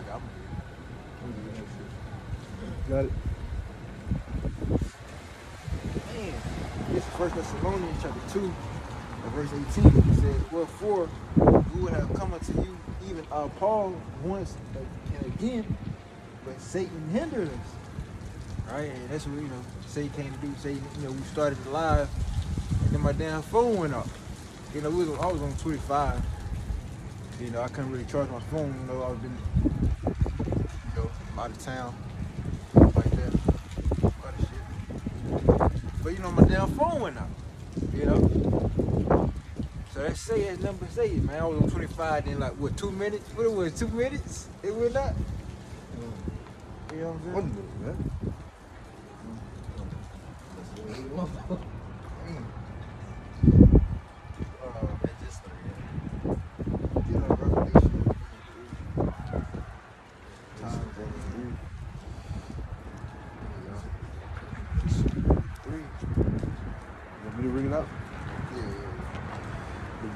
got it. Got it. Man, this is 1 Thessalonians chapter 2, verse 18. It says, wherefore we would have come unto you, even Paul, once and again, but Satan hindered us. Right? And that's what, Satan came to do. Satan, we started the live, and then my damn phone went off. I was on 25. I couldn't really charge my phone. I've been, out of town, like that. Other shit. But my damn phone went out. So that say as number say, man. I was on 25, then 2 minutes? What it was, 2 minutes? It went up. You know what I'm saying? 1 minute, man.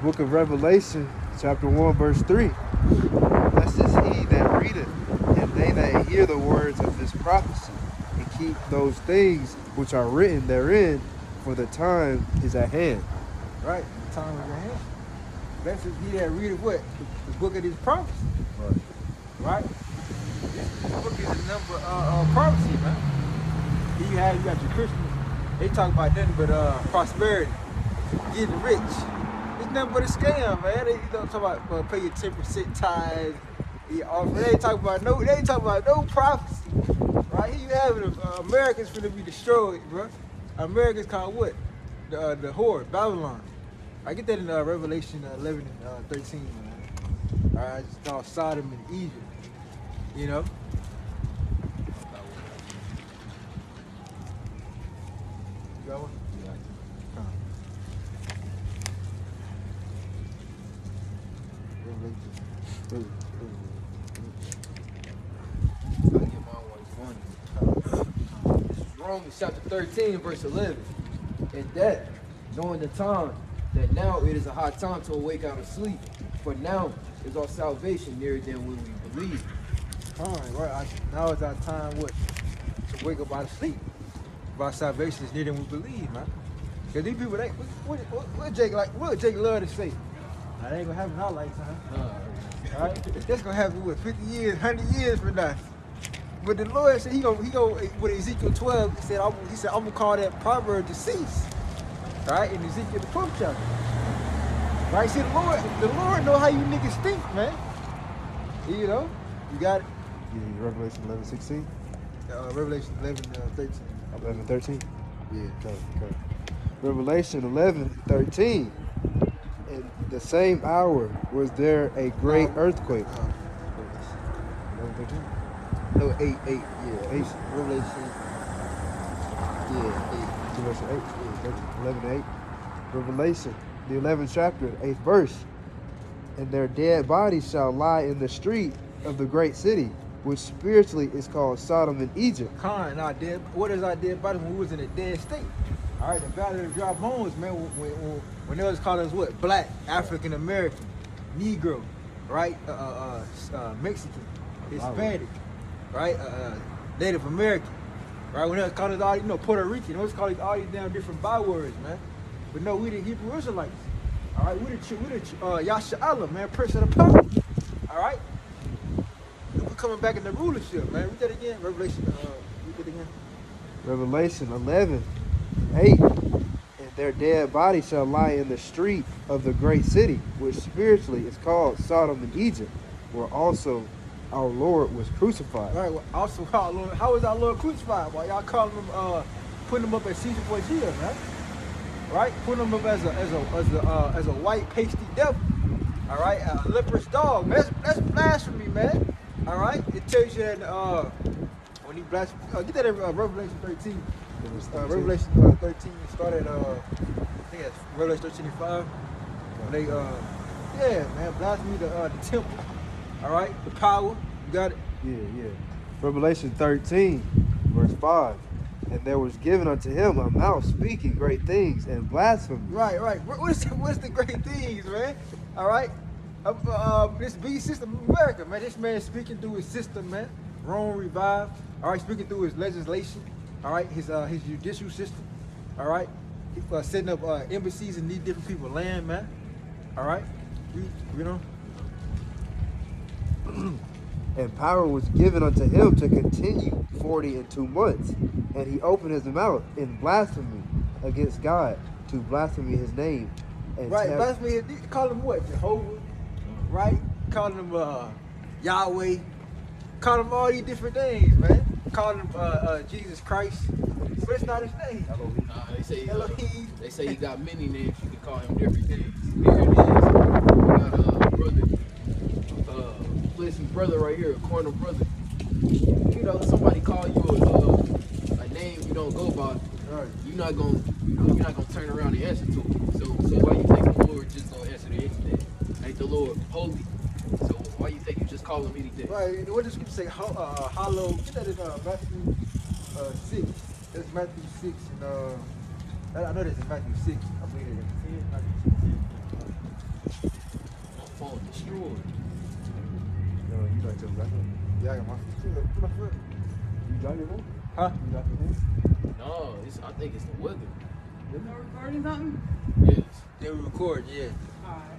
Book of Revelation, chapter 1, verse 3. Blessed is he that readeth, and they that hear the words of this prophecy, and keep those things which are written therein, for the time is at hand. Right, the time is at hand. Blessed is he that readeth what? The book of this prophecy. Right? This book is a number of prophecy, man. You got your Christians, they talk about nothing but prosperity, getting rich. It's nothing but a scam, man. They don't talk about pay your 10% tithes. They ain't talking about no prophecy, right? Here you have it. America's finna be destroyed, bro. America's called what? The whore, Babylon. I get that in Revelation 11 and 13, man. All right, it's called Sodom and Egypt. You got one? Romans chapter 13, verse 11. And that, knowing the time, that now it is a high time to awake out of sleep. For now is our salvation nearer than when we believe. All right. Now is our time, to wake up out of sleep. Our salvation is nearer than we believe, man. Because these people, what Jake love to say? That ain't gonna happen in our lifetime. All right? That's gonna happen, 50 years, 100 years from now. But the Lord said he go with Ezekiel 12, he said, I'm gonna call that proverb to cease. Right? In Ezekiel the 12th chapter. Right? See, the Lord know how you niggas think, man. You got it. Yeah, Revelation 11, 16. Revelation 11, 13. 11, 13? Yeah. Okay. Revelation 11, 13. In the same hour was there a great earthquake. 11, 13? No, 8, yeah. 8. Revelation. Yeah, 8. Revelation 8. Yeah, 11 to 8. Revelation, the 11th chapter, 8th verse. And their dead bodies shall lie in the street of the great city, which spiritually is called Sodom and Egypt. What is our dead body when we was in a dead state? All right, the valley of dry bones, man. When they was called us what? Black, African American, Negro, right? Mexican, Hispanic, right? Native American, right? When they was called us all, Puerto Rican. They was called all these damn different bywords, man. But no, we the Hebrew Israelites. All right, we the Yasha Allah, man, Prince of the Power. All right. We're coming back in the rulership, man. Read that again. Revelation. Read that again. Revelation 11, 8. And their dead bodies shall lie in the street of the great city, which spiritually is called Sodom and Egypt, where also our Lord was crucified. All right. Well, also, our Lord, how is our Lord crucified? Why y'all calling him, putting him up as Caesar Borgia, man? Right? Putting him up as a white pasty devil. All right, a leprous dog. That's blasphemy, man. All right, it tells you that when he blasphemed, get that in Revelation 13. Revelation 13 started. I think that's Revelation 13 and 5. When they, blasphemy the temple. All right, the power. You got it. Yeah. Revelation 13, verse 5. And there was given unto him a mouth speaking great things and blasphemy. Right. What's the great things, man? All right. this beast system of America, man. This man speaking through his system, man. Rome revived. All right, speaking through his legislation. All right, his judicial system. All right, setting up embassies in these different people's land, man. All right, you know. And power was given unto him to continue 42 months. And he opened his mouth in blasphemy against God, to blaspheme his name. And Right, blasphemy. Call him what? Jehovah. Right? Call him Yahweh. Call him all these different names, man. Call him Jesus Christ. But it's not his name. Elohim. They say he got many names. You can call him different things. Here it is. We got a brother, listen, brother right here, a corner brother. You know, somebody call you a name you don't go by. Right. You're not gonna turn around and answer to it. So why you think the Lord just gonna answer to anything? Ain't the Lord holy? So why you think you just call him anything? Right. What does scripture say? Hollow. Get that in Matthew 6. That's Matthew 6. And I know that's in Matthew 6. I believe it's in 10. Matthew 10. My phone destroyed. You like to back up? Yeah, I got my foot. Put my foot. You got your phone? Huh? You got your phone? No, I think it's the weather. Y'all recording something? Yes. They were recording, yeah. Alright.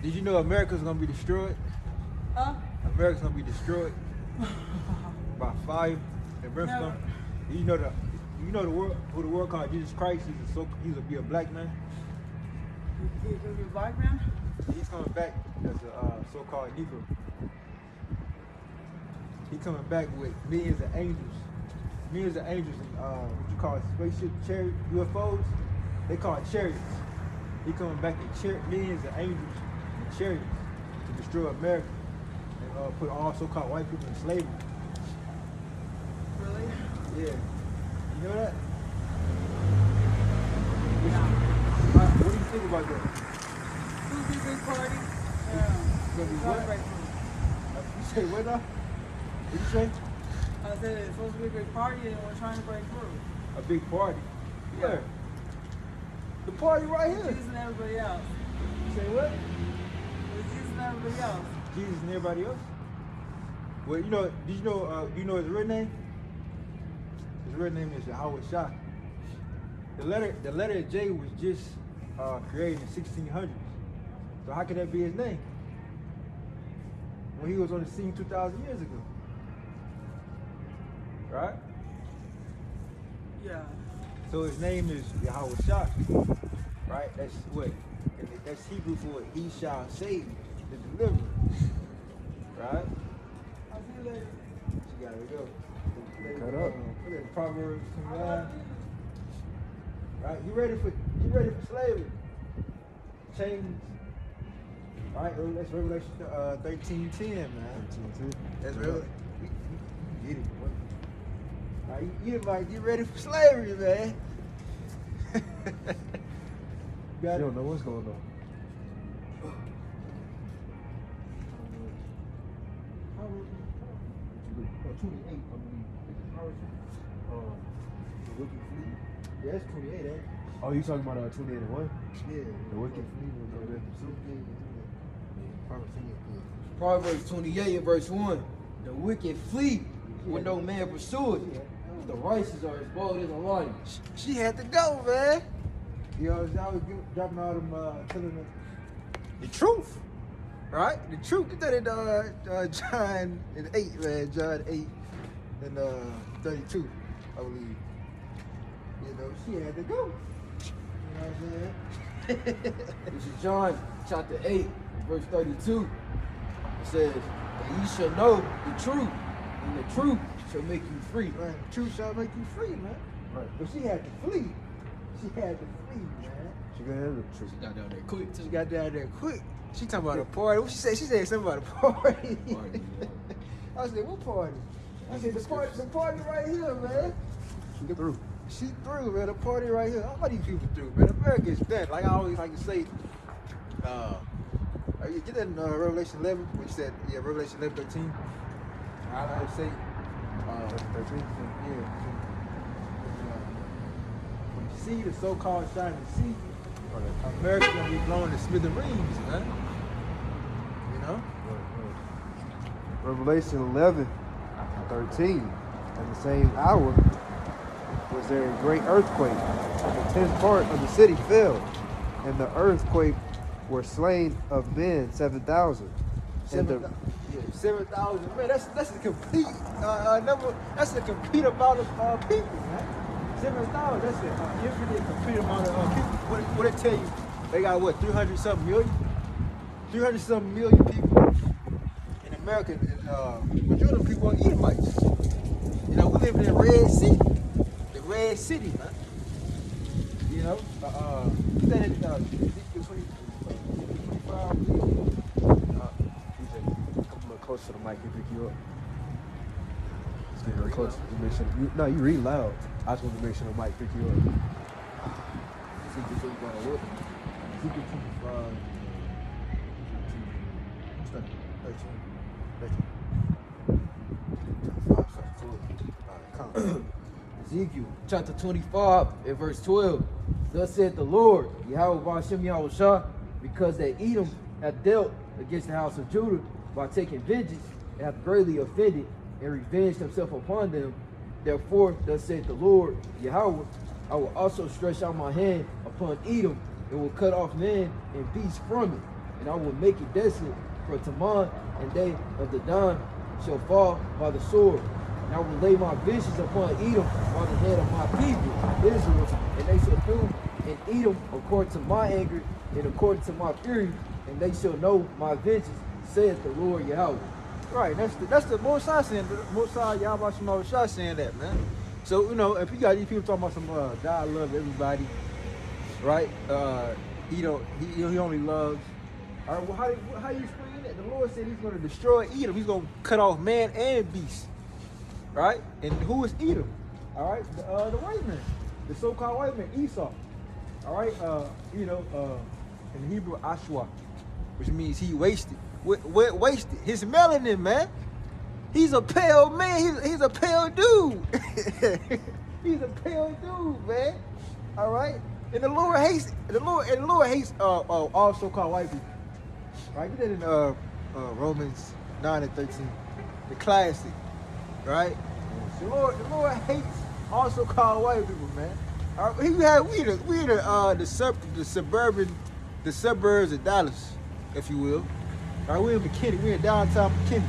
Did you know America's gonna be destroyed? Huh? America's gonna be destroyed by fire and brimstone. Never. You know the world who the world called Jesus Christ. He's be a black man. You gonna be a black man? He's coming back as a so-called Negro. He's coming back with millions of angels. Millions of angels in what you call spaceship chariot UFOs. They call it chariots. He coming back in millions of angels in chariots to destroy America and put all so-called white people in slavery. Really? Yeah. You know that? Yeah. What do you think about that? It's gonna be a big party. Yeah. Gonna be It's what? gonna break through. You say what now? What you say? I said it's supposed to be a big party and we're trying to break through. A big party. Yeah. Where? The party right With here. Jesus and everybody else. You say what? With Jesus and everybody else. Jesus and everybody else. Well, you know his real name? His real name is Yahweh Shah. The letter J was just created in 1600s. So how could that be his name? When he was on the scene 2,000 years ago. Right? Yeah. So his name is Yahweh Shah. Right? That's what? That's Hebrew for he shall save, the deliverer. Right? I'll see you later. She gotta go. Cut up. Look at Proverbs 29. Right? You ready for slavery? Chains. All right, that's Revelation 13:10, man. That's real. Get it, boy. All right, you might get ready for slavery, man. You don't know what's going on. How old are you? 28, I believe. How old are you? The Wicked Fleet. Yeah, that's 28, ain't it? Oh, you talking about 28 and 1? Yeah. The Wicked Fleet was no good. Proverbs 28 and verse 1. The wicked flee when no man pursueth. The righteous are as bold as a lion. She had to go, man. You know, I was dropping all them, telling them the truth, right? The truth. Get that in John 8, man. John 8 and 32, I believe. You know, she had to go. You know what I'm saying? This is John chapter 8, verse 32. It says, and ye shall know the truth, and the truth shall make you free. Right. The truth shall make you free, man. Right. But she had to flee. She had to flee, man. She got handle the truth. She got down there quick She too. got down there quick. She talking about a party. What she said? She said something about a party. Party, yeah. I said, what party? I said, the party right here, man. She get through. She through, man. The party right here. All these people through, man. America is done. Like I always like to say, you get that in Revelation 11, which said, yeah, Revelation 11:13. I like to say, 13? yeah. When you see the so-called shining sea, America's gonna be blown to smithereens, man. Revelation 11:13. In the same hour was there a great earthquake, and the 10th part of the city fell, and the earthquake were slain of men 7,000. And the 7,000. Man, that's a complete number. That's a complete amount of people, man. 7,000. That's an infinite complete amount of people. What it tell you? They got what, 300 something million? 300 something million people in America. And majority of people are Edomites. You know, we live in the Red City. The Red City, man. You know, that is Ezekiel 25. Close to the mic and pick you up. Just get real close to make sure you read loud. I just want to make sure the mic pick you up. Ezekiel 25. What? Ezekiel 25. Ezekiel chapter 25 and verse 12. Thus said the Lord, Yahweh Ba'ashem Yahushua, because that Edom hath dealt against the house of Judah by taking vengeance, and hath greatly offended and revenged himself upon them. Therefore, thus saith the Lord, Yahweh, I will also stretch out my hand upon Edom, and will cut off man and beast from it, and I will make it desolate for Taman, and they of the Don shall fall by the sword. And I will lay my vengeance upon Edom by the head of my people, Israel, and they shall do in Edom according to my anger and according to my fury, and they shall know my vengeance, saith the Lord Yahweh. Right, that's the Most High saying. The Most High Yahweh Shemah saying that, man. So you know, if you got these people talking about some God love everybody, right? He only loves. All right, well, how you explain that? The Lord said He's going to destroy Edom. He's going to cut off man and beast, right? And who is Edom? All right, the white man, the so-called white man, Esau. All right, in Hebrew, Ashwa, which means he wasted. What wasted? His melanin, man. He's a pale man. He's a pale dude. He's a pale dude, man. All right. And the Lord hates all so-called white people. Right? Get that in Romans 9:13, the classic. Right? The Lord hates all so-called white people, man. All right. We the suburbs of Dallas, if you will. All right, we're in McKinney. We're in downtown McKinney.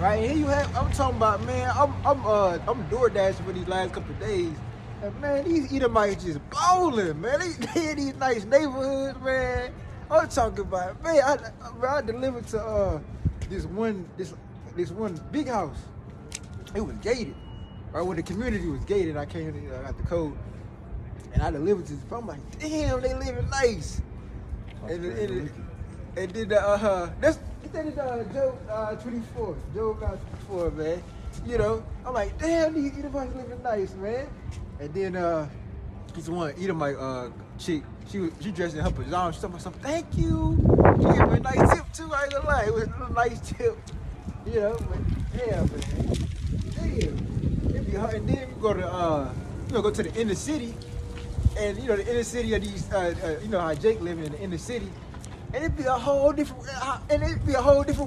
Right, and here you have. I'm talking about, man. I'm door dashing for these last couple of days, and man, these Edomites just bowling, man. They in these nice neighborhoods, man. I'm talking about, man. I delivered to this one big house. It was gated, right? When the community was gated, I came in, I got the code, and I delivered to this. I'm like, damn, they living nice. And then that's Job 24. Job 24, man. You know, I'm like, damn, these Edomites living nice, man. And then this one Edomite chick, she dressed in her pajamas. She told me something, thank you. She gave me a nice tip too. I ain't gonna lie, it was a nice tip. You know, but damn, man. Damn. It'd be hard. And then we go to go to the inner city, and you know the inner city of these you know how Jake live in the inner city. And it'd be a whole different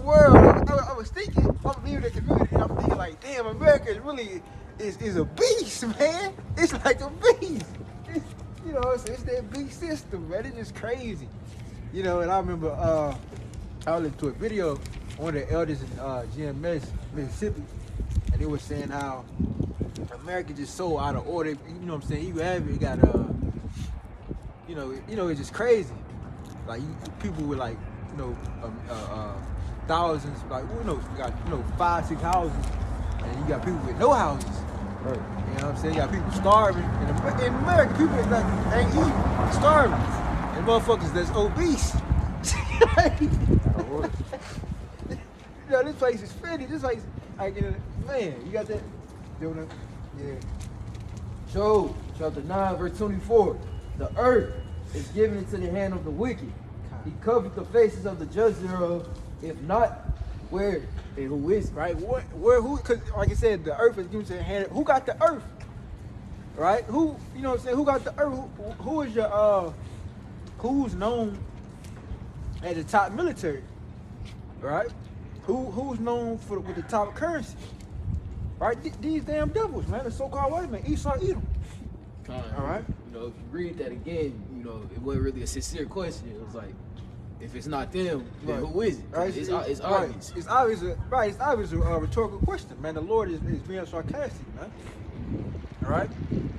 world. I was thinking, I'm leaving the community, and I'm thinking like, damn, America is really is a beast, man. It's like a beast. It's that beast system, man. It's just crazy. You know, and I remember I listened to a video of one of the elders in GMS, Mississippi, and they were saying how America just so out of order. You know what I'm saying? You have it, you got it's just crazy. Like people with like, thousands, like you got 5-6 houses, and you got people with no houses. Right. You know what I'm saying? You got people starving. In America, people ain't eating, starving. And motherfuckers that's obese. This place is finished. This place, man, you got that? Yeah. Job chapter 9, verse 24. The earth is given into the hand of the wicked. He covered the faces of the judges thereof. If not, where and who is it? Right? Who? Because like I said, the earth is given to the hand. Who got the earth? Right? Who? You know what I'm saying? Who got the earth? Who is your who's known as the top military? Right? who's known for with the top currency? Right? These damn devils, man. The so-called white man, Esau, Edom. All right. You know, if you read that again, you know, it wasn't really a sincere question. It was like, if it's not them, then who is it? Right. It's right. obvious. It's obvious. Right. It's obvious a rhetorical question, man. The Lord is being sarcastic, man. All right.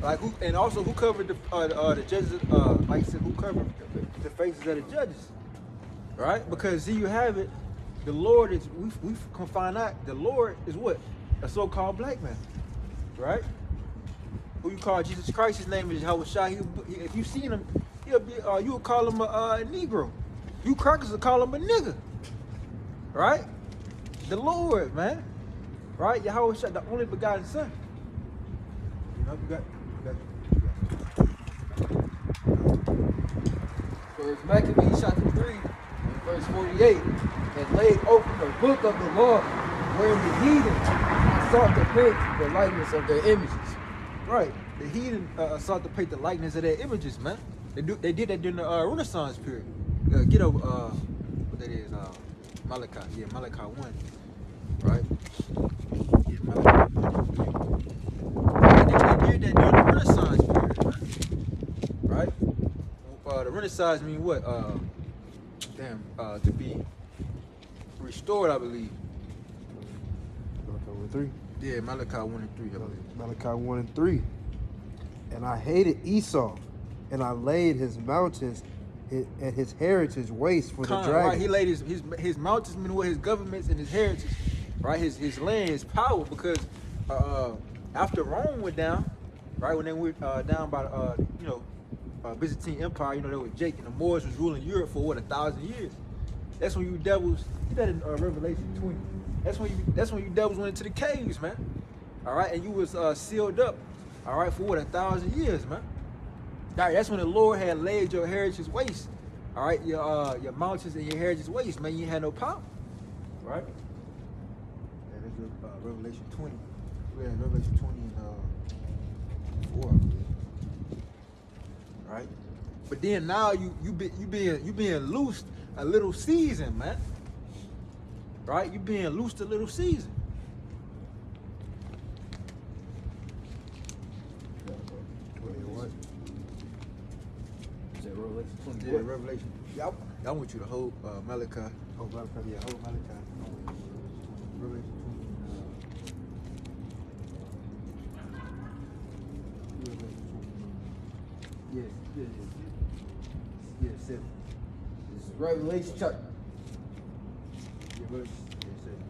Like who? And also, who covered the judges? Like I said, who covered the faces of the judges? Right. Because here you have it. The Lord is. We can find out. The Lord is what? A so-called black man. Right. Who you call Jesus Christ? His name is Yahweh Shai. If you seen him, he'll be. You would call him a Negro. You crackers will call him a nigga. Right? The Lord, man. Right? Yahweh Shai, the only begotten Son. You know, you got. First Maccabees chapter 3, and verse 48, and laid open the book of the law, wherein the heathen sought to paint the likeness of their images. Right. The heathen sought to paint the likeness of their images, man. They did that during the Renaissance period. Get over what that is, Malachi. Yeah, Malachi 1. Right? Yeah, Malachi 1. They did that during the Renaissance period, right? The Renaissance mean what? To be restored, I believe. Malachi 1 and 3. Yeah, Malachi 1 and 3, I believe. Malachi 1 and 3. And I hated Esau, and I laid his mountains and his heritage waste for the dragon. Right, he laid his mountains, meaning what, his governments and his heritage, right? His land, his power, because after Rome went down, right, when they went down by Byzantine Empire, you know, there was Jake and the Moors was ruling Europe for what, 1,000 years. That's when you devils, you that in Revelation 20. That's when you devils went into the caves, man. All right, and you was sealed up, all right, for what, 1,000 years, man. All right, that's when the Lord had laid your heritage waste. All right, your mountains and your heritage waste, man. You ain't had no power, right? Yeah, that's Revelation 20. We're in Revelation 20 and 4, I believe. Right? But then now you being loosed a little season, man. Right? You being loosed a little season. What? Is that Revelation 20? Yeah, Revelation. Yeah, I want you to hold Malachi. Oh, Malachi. Yeah, hold Malachi. Revelation 20. Yes, 7. This is Revelation chapter. Yeah, verse 7.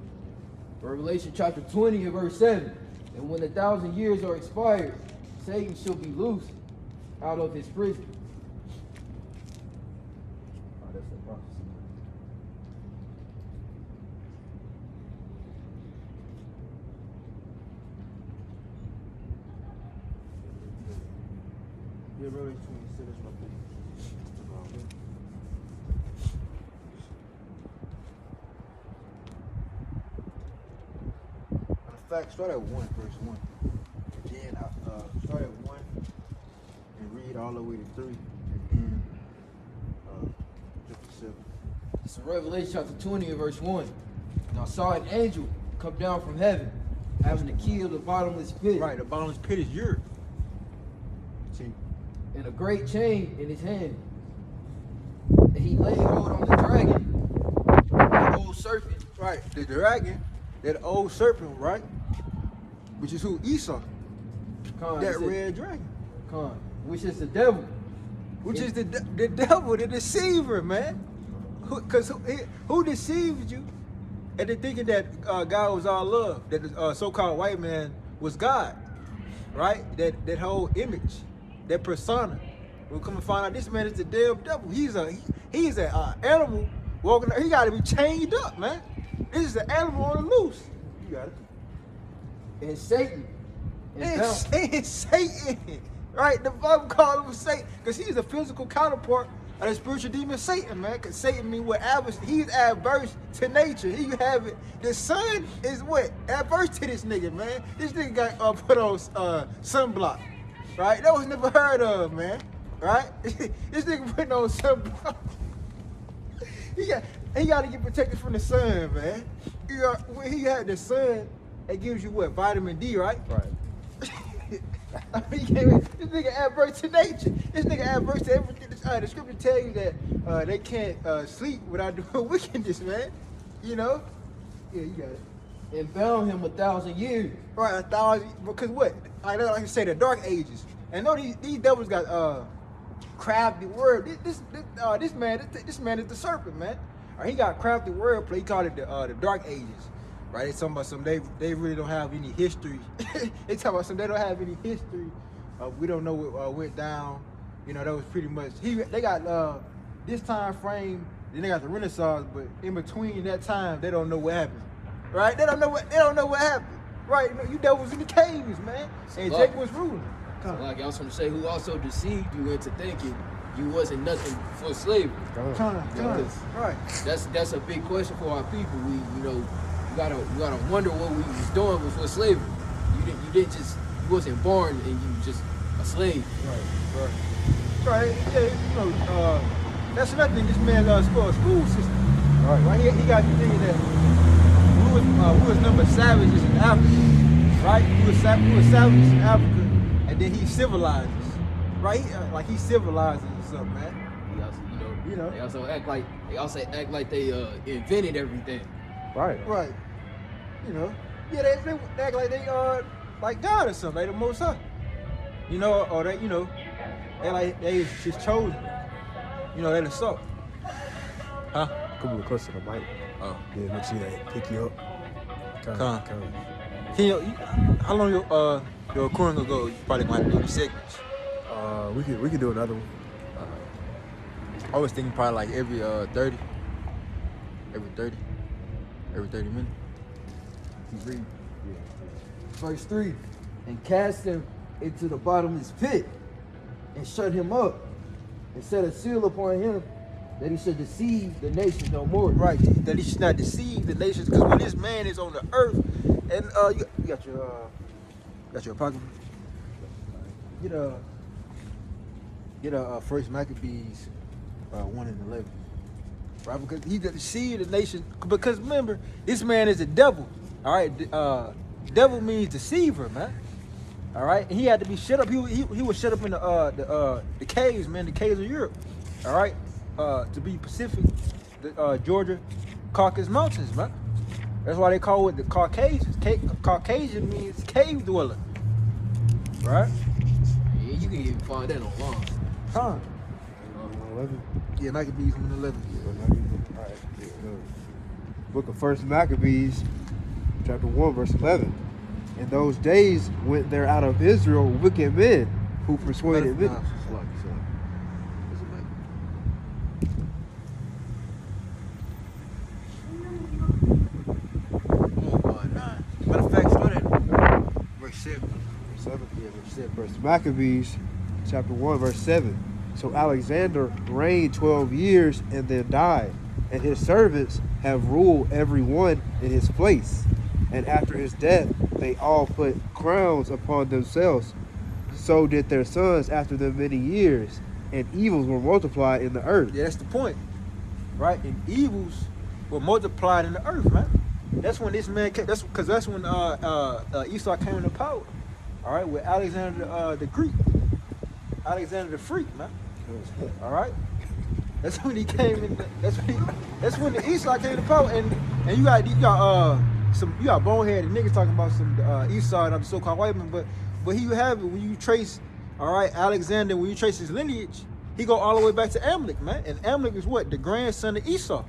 Revelation chapter 20 and verse 7. And when 1,000 years are expired, Satan shall be loosed out of his prison. Oh, that's the prophecy. Yeah, Revelation 27. That's what I think. In fact, start at 1, verse 1. And then start at 1 and read all the way to 3. And then 57. It's in Revelation chapter 20 and verse 1. And I saw an angel come down from heaven, having the key of the bottomless pit. Right, the bottomless pit is Europe. See? And a great chain in his hand. And he laid hold on the dragon, the old serpent. Right, the dragon, that old serpent, right? Which is who? Esau. That red dragon. Which is the devil. Which is the devil, the deceiver, man. Because who deceived you into thinking that God was all love, that the so-called white man was God, right? That whole image, that persona. We'll come and find out this man is the damn devil. He's an animal walking. He got to be chained up, man. This is an animal on the loose. You got it. And Satan. It's Satan, right? The Bible called him Satan because he's a physical counterpart of the spiritual demon Satan, man. Because Satan means what? He's adverse to nature. He have it. The sun is what? Adverse to this nigga, man. This nigga got put on sunblock, right? That was never heard of, man. Right? This nigga putting on sunblock. He got to get protected from the sun, man. When he had the sun, it gives you what, vitamin D, right? Right. I mean, this nigga adverse to nature. This nigga adverse to everything. The scripture tell you that they can't sleep without doing wickedness, man. You know? Yeah, you got it. And bound him 1,000 years. Right, 1,000. Because what? Like you say, the dark ages. And know these devils got crafty word. This man is the serpent, man. He got crafty wordplay. He called it the dark ages. Right? They talking about some they really don't have any history. They talking about some they don't have any history. We don't know what went down. You know, that was pretty much they got this time frame, then they got the Renaissance, but in between that time they don't know what happened. Right? They don't know what happened. Right? You devils in the caves, man. And Jacob was ruling. So like I was going to say, who also deceived you into thinking you wasn't nothing for slavery. Right. That's a big question for our people. You gotta wonder what we was doing before slavery. You wasn't born and you just a slave. Right. Yeah, that's another thing. This man school system. Right. He got the thing that we was number savages in Africa. Right. We was savages in Africa, and then he civilized us. Right. He civilized us or something, man. He also, they also act like they invented everything. Right. Yeah, they act like they are like God or something, like the Most High. Or they just chosen. They the salt. Huh? Come a little closer to the mic. Oh. Yeah, make sure they pick you up. Come. Can you, how long your recording gonna go? You probably gonna have to do the segments. We can do another one. I was thinking probably like every 30 minutes. He's reading. Verse 3, and cast him into the bottomless pit, and shut him up, and set a seal upon him, that he should deceive the nations no more. Right, that he should not deceive the nations, because when this man is on the earth, and you got your pocket. Get a First Maccabees 1 and 11. Right, because he deceived the nation. Because remember, this man is a devil. All right, devil means deceiver, man. All right, and he had to be shut up. He was shut up in the caves, man, the caves of Europe. All right, to be Pacific, the Georgia Caucasus Mountains, man. That's why they call it the Caucasians. Caucasian means cave dweller. Right? Yeah, you can even find that online. Huh? 11. Yeah, Maccabees 1 and 11. All right. Book of First Maccabees, chapter 1, verse 11. In those days went there out of Israel wicked men who persuaded many. Matter of fact, start at verse 7. Verse 7. Yeah, verse 7. First Maccabees, chapter 1, verse 7. So Alexander reigned 12 years and then died, and his servants have ruled every one in his place. And after his death, they all put crowns upon themselves. So did their sons after them many years, and evils were multiplied in the earth. Yeah, that's the point, right? And evils were multiplied in the earth, man. That's when this man came. That's when Esau came into power. All right, with Alexander the Greek, Alexander the Freak, man. All right, that's when he came in. That's when the Esau came to power, and you got boneheaded niggas talking about some Esau and other so-called white men, but here you have it. When you trace, all right, Alexander, when you trace his lineage, he go all the way back to Amalek, man, and Amalek is what, the grandson of Esau.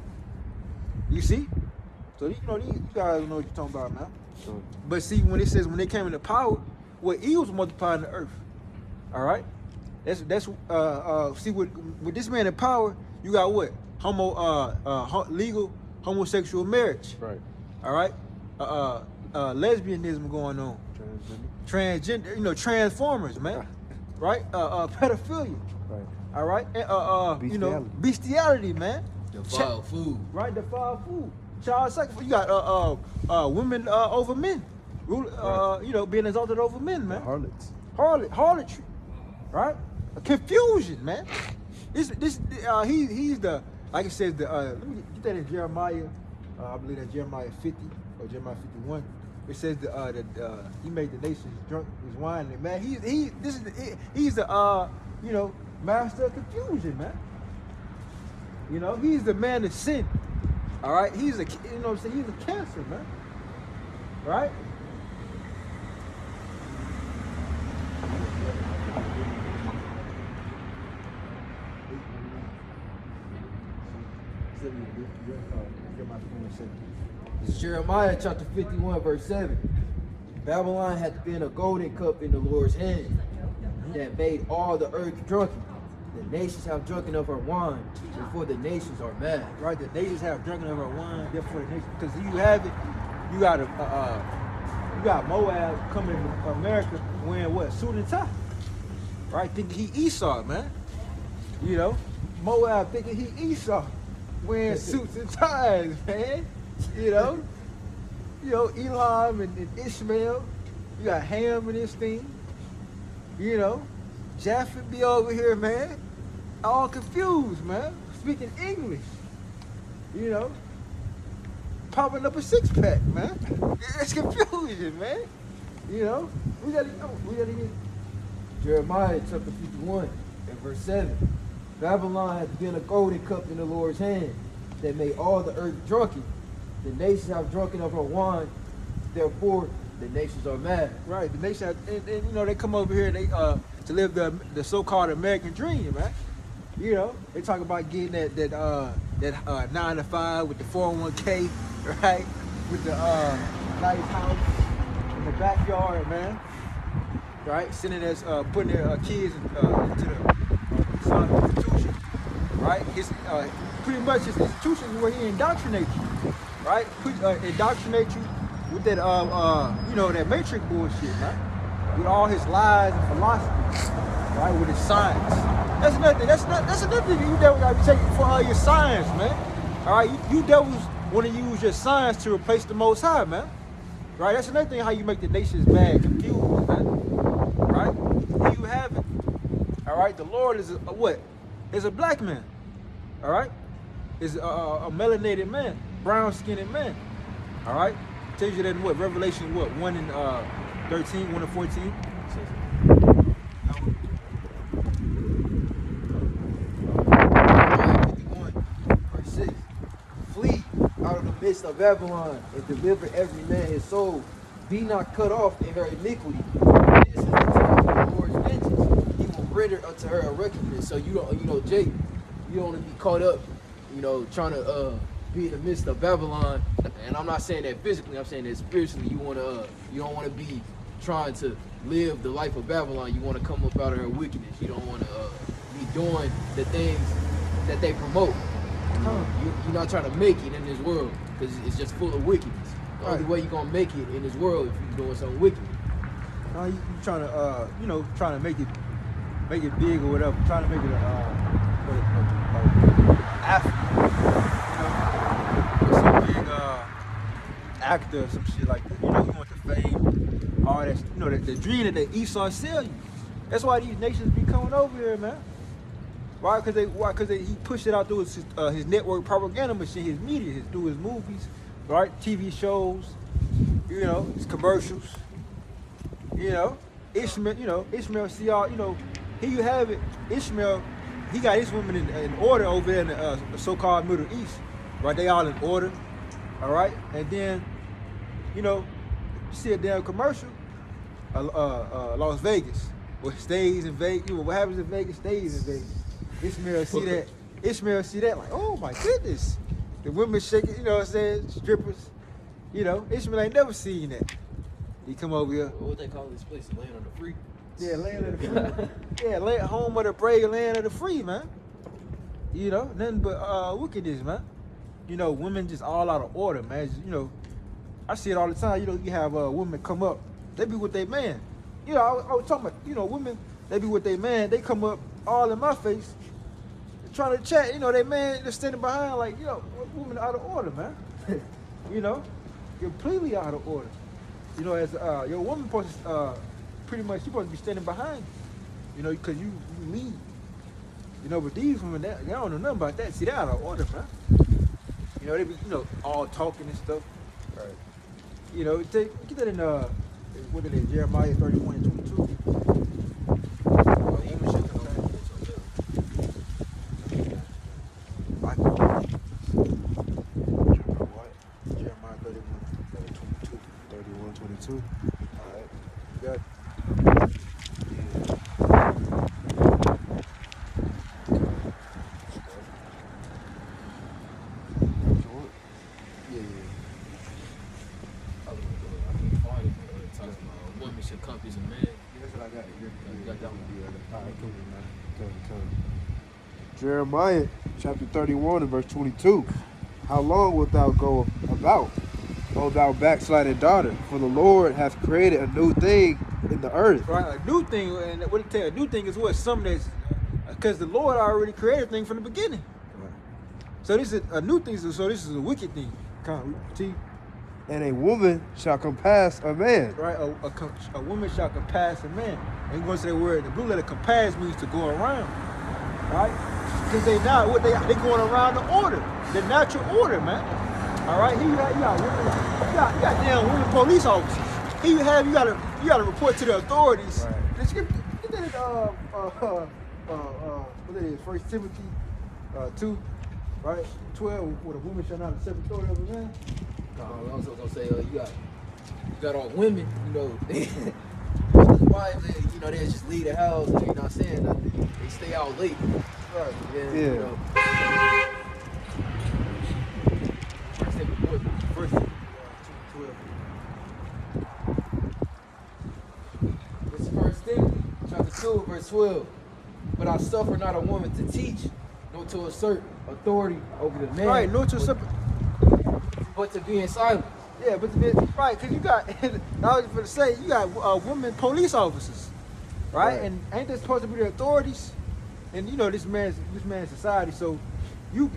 You see, so you guys know what you're talking about, man. Sure. But see, when it says when they came into power, what evils multiplied in the earth. All right. That's see with this man in power, you got what? Legal homosexual marriage. Right. All right. Lesbianism going on. Transgender, transformers, man. Right? Pedophilia. Right. All right. And, bestiality, man. Defiled food. Right, defiled food. Child sacrifice. You got women over men. Being exalted over men, man. Harlotry. Right? Confusion, man. He's the like it says, let me get that in Jeremiah. I believe that's Jeremiah 50 or Jeremiah 51. It says that he made the nations drunk with wine. And man, he's the you know, master of confusion, man. You know, he's the man of sin. All right, he's a, you know what I'm saying, he's a cancer, man. Right? It's Jeremiah chapter 51, verse 7. Babylon hath been a golden cup in the Lord's hand that made all the earth drunken. The nations have drunken of her wine, before the nations are mad. Right, the nations have drunken of her wine, therefore the nations, because you have it, you got you got Moab coming to America wearing what, suit and tie, right? Thinking he Esau, man. You know, Moab thinking he Esau, wearing suits and ties, man. You know, Elam and Ishmael. You got Ham and this thing. You know, Japheth be over here, man, all confused, man, speaking English. You know, popping up a six-pack, man. It's confusion, man. You know, we gotta get Jeremiah chapter 51 and verse 7. Babylon hath been a golden cup in the Lord's hand that made all the earth drunken. The nations have drunken of her wine, therefore the nations are mad. right. The nation, and you know, they come over here, they to live the so-called American dream, man. You know, they talk about getting that 9 to 5 with the 401k, right? With the nice house in the backyard, man. Right? Sending us, putting their kids into the Islamic institution, right? His pretty much his institution is where he indoctrinates you, right? Indoctrinate you with that you know, that matrix bullshit, man. With all his lies and philosophy, right? With his science. That's another thing you devils gotta be taking for your science, man. All right, you devils want to use your science to replace the Most High, man. Right? That's another thing how you make the nations mad, confused, man. Right? Here you have it. All right, the Lord is what? Is a black man. All right, is a melanated man, brown-skinned man. All right, tells you that in what? Revelation what? 1 and 13, 1 and 14. Flee out of the midst of Babylon and deliver every man his soul. Be not cut off in her iniquity. This is the time of the Lord's vengeance. He will render unto her a recompense. So you don't, you know, Jake, you don't want to be caught up, you know, trying to be in the midst of Babylon. And I'm not saying that physically, I'm saying that spiritually. You don't want to be trying to live the life of Babylon. You want to come up out of her wickedness. You don't want to be doing the things that they promote. You're not trying to make it in this world because it's just full of wickedness. The only way you're gonna make it in this world if you're doing something wicked. No, you trying to you know, trying to make it big or whatever. Trying to make it Africa, you know, some big actor or some shit like that. You know, you want the fame, all that. You know, the dream that the Esau sell you. That's why these nations be coming over here, man. Why? Because he pushed it out through his network propaganda machine, his media, through his movies, right? TV shows, you know, his commercials. You know, Ishmael see all, you know, here you have it. Ishmael, he got his women in order over there in the so-called Middle East, right? They all in order, all right? And then, you know, you see a damn commercial, Las Vegas, what stays in Vegas, you know, what happens in Vegas stays in Vegas. Ishmael see that like, oh my goodness. The women shaking, you know what I'm saying, strippers. You know, Ishmael ain't never seen that. He come over here. What they call this place? Land of the free? Yeah, land of the free. Yeah, home of the brave, land of the free, man. You know, nothing but wickedness, man. You know, women just all out of order, man. Just, you know, I see it all the time. You know, you have women come up, they be with their man. You know, I was talking about, you know, women, they be with their man, they come up all in my face, trying to chat, you know, they man just standing behind like, you know, woman out of order, man. You know, completely out of order. You know, as your woman supposed to, pretty much, she supposed to be standing behind you, you know, because you lead. You know, but these women, they don't know nothing about that. See, they out of order, man. You know, they be, all talking and stuff. Right. You know, get that in, what it is, Jeremiah 31 and 22. Women should confess. Like, What? Jeremiah 31 and 22. 31, 22. All right. You got it? Yeah. I can find it. Talking about women should compass a man. That's what I got here. You got that one? All right, cool, man. Jeremiah chapter 31 and verse 22. How long wilt thou go about, O thou backsliding daughter? For the Lord hath created a new thing in the earth. Right, a new thing, and what it tell you, a new thing is what? Something that's, because the Lord already created things from the beginning. Right. So this is a new thing, so this is a wicked thing. Come on, see? And a woman shall compass a man. Right, a woman shall compass a man. And going to that word, the blue letter compass means to go around. Right? Because they going around the order, the natural order, man. All right, here you got women, you got damn women police officers. Here you gotta report to the authorities. Right. The scripture, get that what it is, 1 Timothy 2, right? 12, where the woman shall not accept authority of a man. I was gonna say, you got all women, wives, they just leave the house, and not saying nothing. They stay out late. Right. Yeah. First thing before, First, 2:12. it's 1 Timothy chapter 2, verse 12. But I suffer not a woman to teach, nor to assert authority over the man. Right, no to but, accept. but to be in silence. Yeah, but right, because you got, I was going to say, you got women police officers, right? Right. And ain't they supposed to be the authorities? And this man's society, so you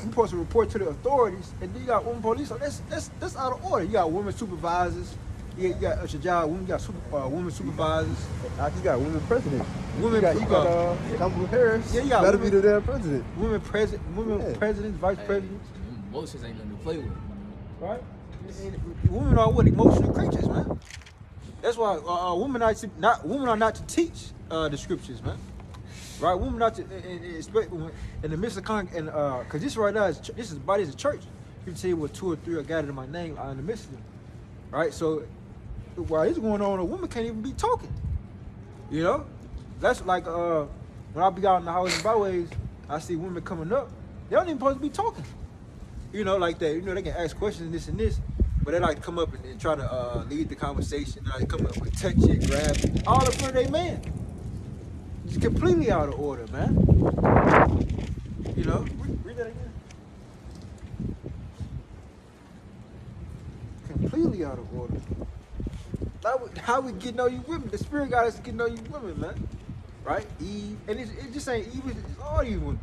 supposed to report to the authorities, and then you got women police officers. That's out of order. You got women supervisors. You got Shajah, women, you got women supervisors. You got women president. Women, You got Kamala Harris. Yeah, you got Better women- be the damn president. women Yeah. presidents, vice presidents, Emotions ain't nothing to play with. right? And women are what, emotional creatures, man. That's why women are not to teach the scriptures, man. Right? Women not to, in the midst of because this right now this is body is a church. You can tell you what 2 or 3 are gathered in my name, I'm in the midst of them. Right? So while this is going on, a woman can't even be talking. That's like when I be out in the highways and byways, I see women coming up. They don't even supposed to be talking. Like that. They can ask questions, this and this, but they like to come up and try to lead the conversation. They like to come up and touch it, grab it, all in front of their man. It's completely out of order, man. Read that again. Completely out of order. How we get to know you women? The Spirit got us to get to know you women, man. Right? Eve, and it just ain't Eve, it's all you women.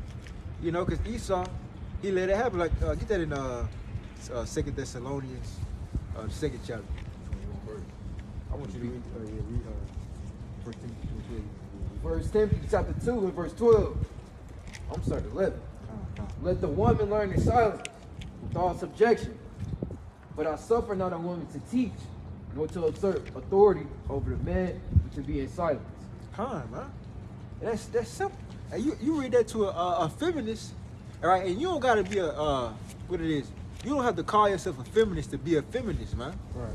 Because Esau, he let it happen. Like, get that in 2 Thessalonians, the 2nd chapter. 21 verse. I want you to read 1 Timothy 2:12. 1 Timothy chapter 2 and verse 12. I'm starting 11. Let the woman learn in silence with all subjection. But I suffer not a woman to teach, nor to exert authority over the man, but to be in silence. Time, man. That's simple. And you read that to a feminist, all right? And you don't gotta be what it is. You don't have to call yourself a feminist to be a feminist, man. Right.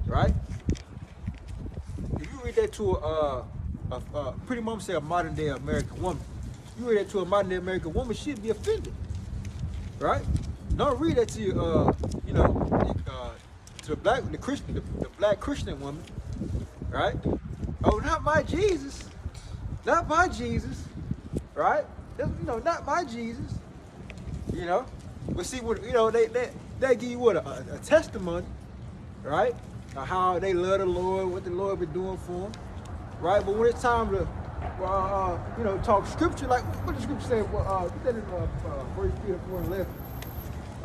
Right? If you read that to pretty much say a modern day American woman, you read that to a modern day American woman, she'd be offended, right? Don't read that to to the black Christian woman, right? Oh, not my Jesus, right? Not my Jesus, But see, what they give you what a testimony, right? Of how they love the Lord, what the Lord been doing for them, right? But when it's time to talk scripture, like what the scripture say, put that in 1 Peter 4:11,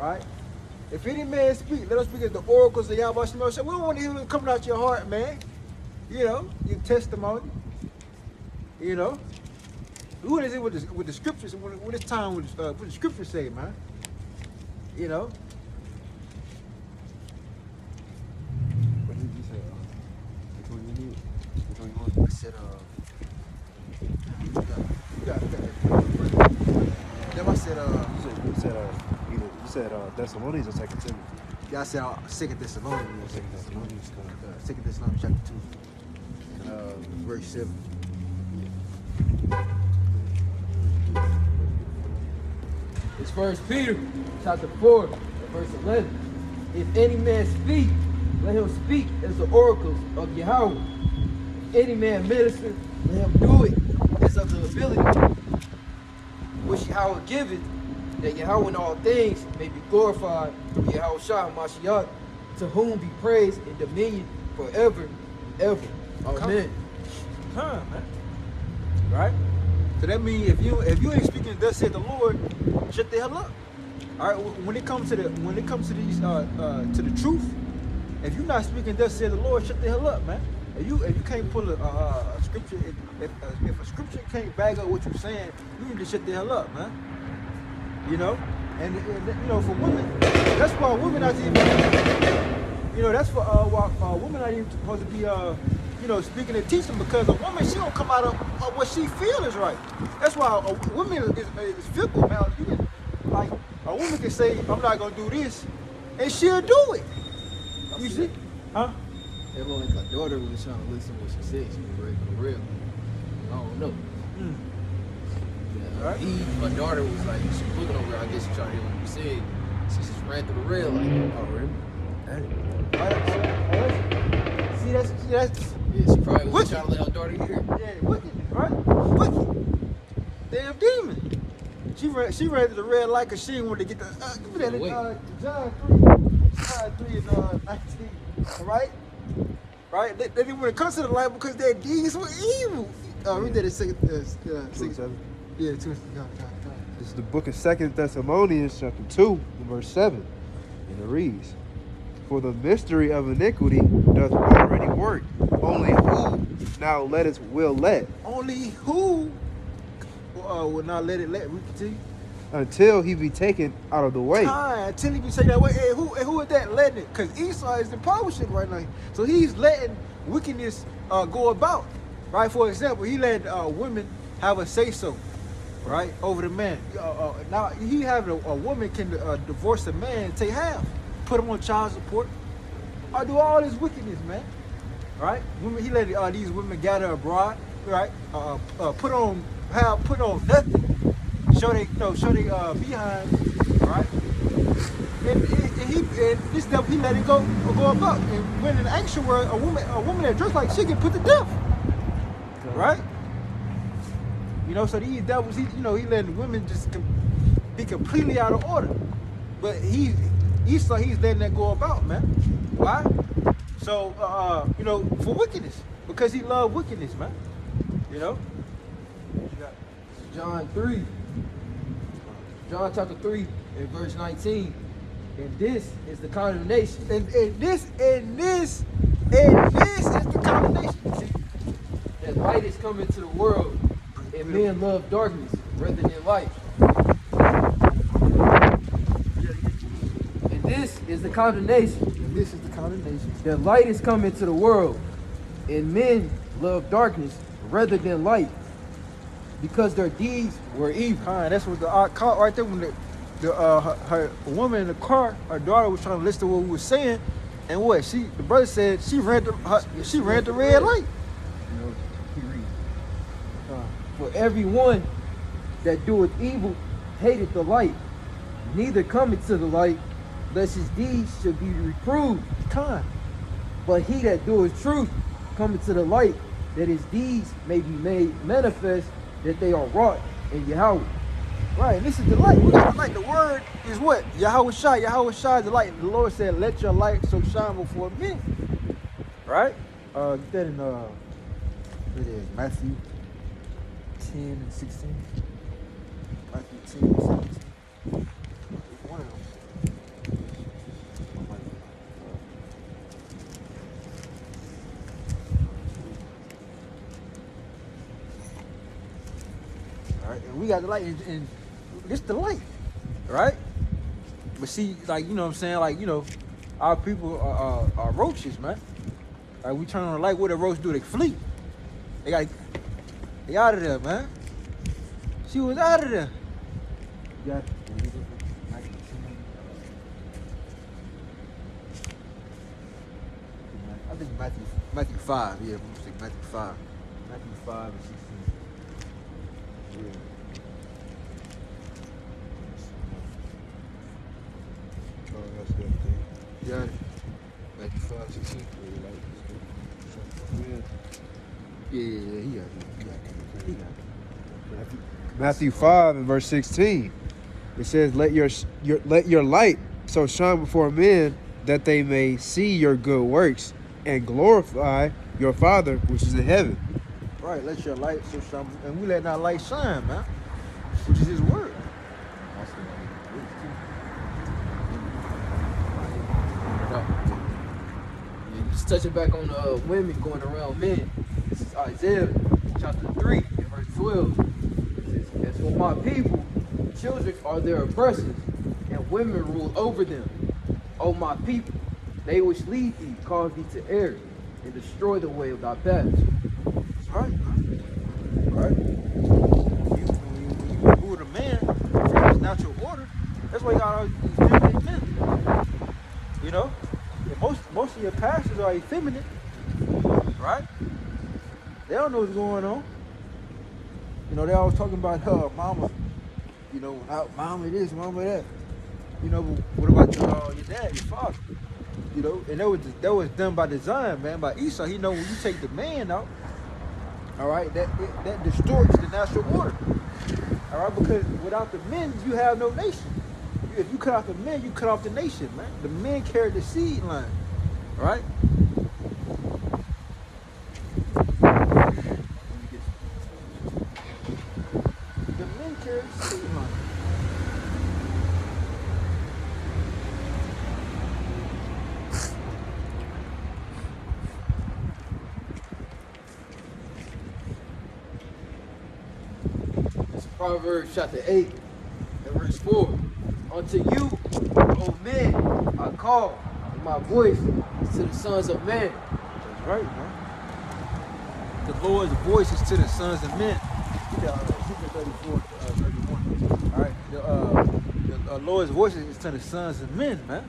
right? If any man speak, let us speak as the oracles of Yahweh Shemel. We don't want to hear it coming out your heart, man. Your testimony, What is it with the scriptures? When it's time with what the scriptures say, man? You know. What did you say? Which one you need? Which one you want? I said, you got that. Then I said, You said Thessalonians or Second Timothy? yeah, I said 2 Thessalonians. Second Thessalonians. 2 Thessalonians chapter 2, verse 7. It's 1 Peter chapter 4, verse 11. If any man speak, let him speak as the oracles of Yahweh. If any man minister, let him do it as of the ability which Yahweh giveth, that Yahweh in all things may be glorified through Yahweh Shah Mashiach, to whom be praise and dominion forever and ever. Amen. Huh, man. Right? So that means if you ain't speaking thus said the Lord, shut the hell up. All right. When it comes to these to the truth, if you're not speaking thus said the Lord, shut the hell up, man. If you can't pull a scripture, if a scripture can't back up what you're saying, you need to shut the hell up, man. You know, and you know, for women, that's why women not even, you know, that's for why women not even supposed to be you know, speaking and teaching, because a woman, she don't come out of what she feel is right. That's why a woman is fickle, man. You can, like, a woman can say, I'm not gonna do this, and she'll do it. You see? Huh? That looked like her daughter was trying to listen to what she said. She was ready for real. I don't know. Yeah, Right. my daughter was like, she was looking over her, I guess she trying to hear what you said. She just ran through the rail like, oh, really? See, that's Yeah, she probably was Wicked. trying to let her daughter hear it. yeah, wicked, right? Wicked. Damn demon. She ran to the red light because she didn't want to get the give me that Wait. John 3 and 19. Right? They didn't want to come to the light because their deeds were evil. Read that in second. 7. Yeah, 2. This is the book of 2 Thessalonians chapter 2, verse 7. And it reads, For the mystery of iniquity doth already work. Only who now will let, Only who will not let it let. We continue. until he be taken out of the way. Until he be saying that way. Hey, who is that letting it? Because Esau is impoverishing right now. So he's letting wickedness go about. Right? For example, he let women have a say-so, right, over the man. Now, he having a woman can divorce a man and take half. Put him on child support. Or do all this wickedness, man. Right? Women, he let these women gather abroad, right? Put on nothing. Show they behind, right? And this stuff he let it go about. And when in the actual world, a woman that dressed like she get put to death, right? You know, so these devils, he letting women just be completely out of order. But he's letting that go about, man. Why? So you know, for wickedness, because he loved wickedness, man. You know. John chapter 3 and verse 19. And this is the condemnation. And this is the condemnation. See? That light is coming to the world, and men love darkness rather than light. And this is the condemnation. And this is the condemnation. That light is coming to the world, and men love darkness rather than light, because their deeds were evil. That's what the caught right there when her woman in the car, her daughter was trying to listen to what we were saying, and the brother said she ran the red light. For everyone that doeth evil hateth the light, neither cometh to the light, lest his deeds should be reproved. But he that doeth truth cometh to the light, that his deeds may be made manifest, that they are wrought in Yahweh. Right, and this is the light. We got the light. The word is what? Yahweh Shai. Yahweh Shai is the light. The Lord said, let your light so shine before men. Right? Get that in what is Matthew 10 and 16. Matthew 10 and 17. One of them. right? And we got the light, and this the light, right? But see, like, you know what I'm saying? Like, you know, our people are roaches, man. Like, we turn on the light, what the roach do? They flee. They out of there, man. She was out of there. Yeah. I think Matthew 5, yeah, I'm gonna say Matthew 5. Matthew 5 and 16. Yeah. Oh, that's good thing. Yeah. Matthew 5, 16. Yeah, he got it. Matthew 5 and verse 16. It says, let your light so shine before men that they may see your good works and glorify your Father which is in heaven. Right, let your light so shine, and we let our light shine, man, which is his word. Yeah, just touching back on women going around men. This is Isaiah chapter 3 and verse 12. It says, as for my people, children are their oppressors, and women rule over them. O my people, they which lead thee cause thee to err, and destroy the way of thy paths. That's right, man. Right? When you rule the man, it's natural order. That's why you got all these effeminate men. You know? And most of your pastors are effeminate. Right? They don't know what's going on. You know, they always talking about her mama, you know, mama this, mama that. You know, but what about your dad, your father? You know, and that was done by design, man, by Esau. He know when you take the man out, all right, that distorts the natural order. All right, because without the men, you have no nation. If you cut off the men, you cut off the nation, man. The men carry the seed line, all right? The men carry the seed line. It's Proverbs chapter 8 and verse 4. Unto you, O men, I call, and my voice is to the sons of men. That's right, man. The Lord's voice is to the sons of men. Ezekiel 34, 31. All right, the Lord's voice is to the sons of men, man.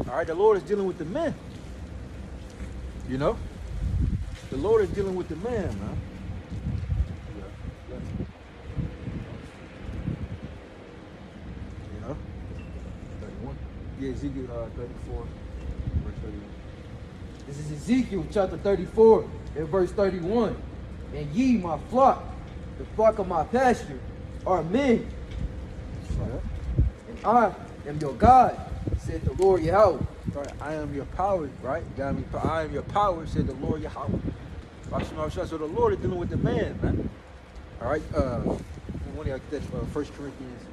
All right, the Lord is dealing with the men. You know, the Lord is dealing with the man, man. You know, 31. Yeah, Ezekiel 34, verse 31. This is Ezekiel chapter 34 and verse 31. And ye, my flock, the flock of my pasture, are men. And I am your God, said the Lord Yahweh. Right, I am your power, right? God, I am your power, said the Lord Yahweh. So the Lord is dealing with the man, man. All right, when I get that 1 Corinthians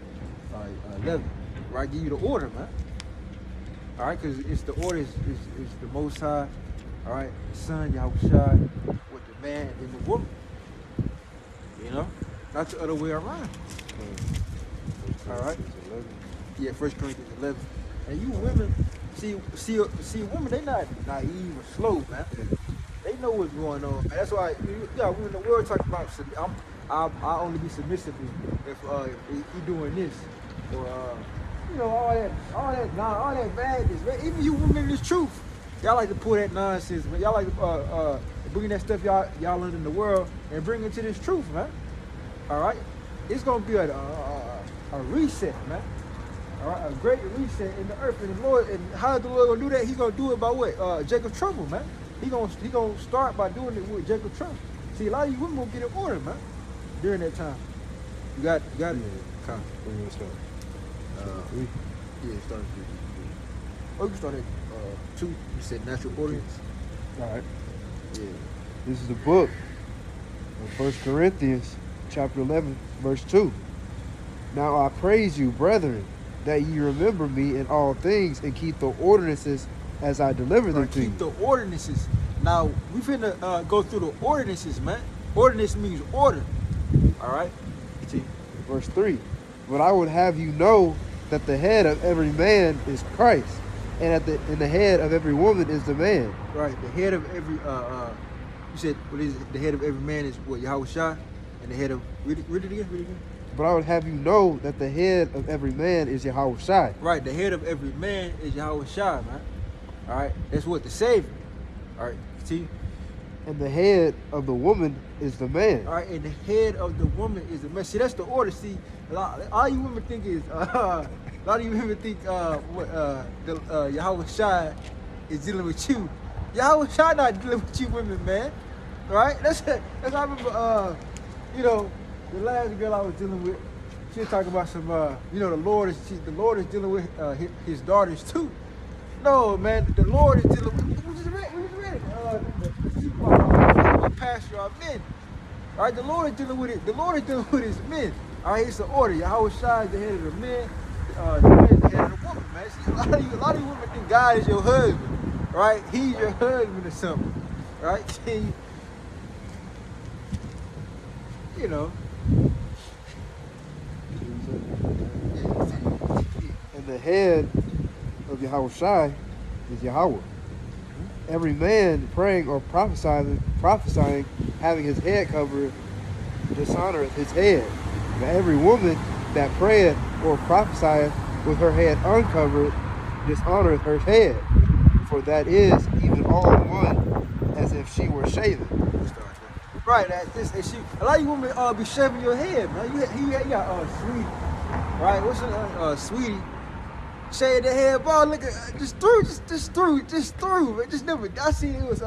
11, right? Give you the order, man. All right, because it's the order is the Most High, all right, the Son Yahushua with the man and the woman. You know, not the other way around. All right. Yeah, 1 Corinthians 11. And you women, see, women, they not naive or slow, man. They know what's going on. And that's why you got women in the world talking about. I'll only be submissive if he doing this, or you know, all that madness, man. Even you women in this truth, y'all like to pull that nonsense, man. Y'all like to bring that stuff y'all learned in the world and bring it to this truth, man. All right, it's gonna be a reset, man. All right, a great reset in the earth, and the Lord. And how is the Lord gonna do that? He's gonna do it by what? Jacob Trouble, man. He gonna start by doing it with Jacob Trouble. See, a lot of you women gonna get in order, man, during that time. You got it. Come. When you start? Yeah, start at 3. Oh, you can start at 2. You said natural order. All right. Yeah. This is the book of 1 Corinthians chapter 11, verse 2. Now I praise you, brethren, that ye remember me in all things and keep the ordinances as I deliver them to you. Keep the ordinances. Now, we finna go through the ordinances, man. Ordinance means order. All right? See? Verse 3. But I would have you know that the head of every man is Christ, and the head of every woman is the man. Right. The head of every you said what is it? The head of every man is what, Yahweh Shai? And the head of read it again. But I would have you know that the head of every man is Yahweh Shai. Right, the head of every man is Yahweh Shai, man. Alright, that's what the Savior. Alright, see? And the head of the woman is the man. Alright, and the head of the woman is the man. See, that's the order. See, all you women think is a lot of you women think Yahweh Shai is dealing with you. Yahweh Shai not dealing with you women, man. Right? That's I remember you know, the last girl I was dealing with, she was talking about some you know, the Lord is dealing with his daughters too. No, man, the Lord is dealing with we just read it. The pastor of men. All right, the Lord is dealing with it. The Lord is dealing with his men. All right, it's the order. Yahweh Shai is the head of the men. The man is the head of the woman, man. See, a lot of you women think God is your husband, right? He's your husband or something, right? See, you know. And the head of Yahweh Shai is Yahweh. Every man praying or prophesying, having his head covered, dishonoreth his head. But every woman that prayeth or prophesieth with her head uncovered, dishonoreth her head. For that is even all one, as if she were shaven. Right, that's this. And a lot of you women be shaving your head, man. You got Sweetie, right? What's her Sweetie? Shave the head, ball. Look at just through, man. Just never. I seen it was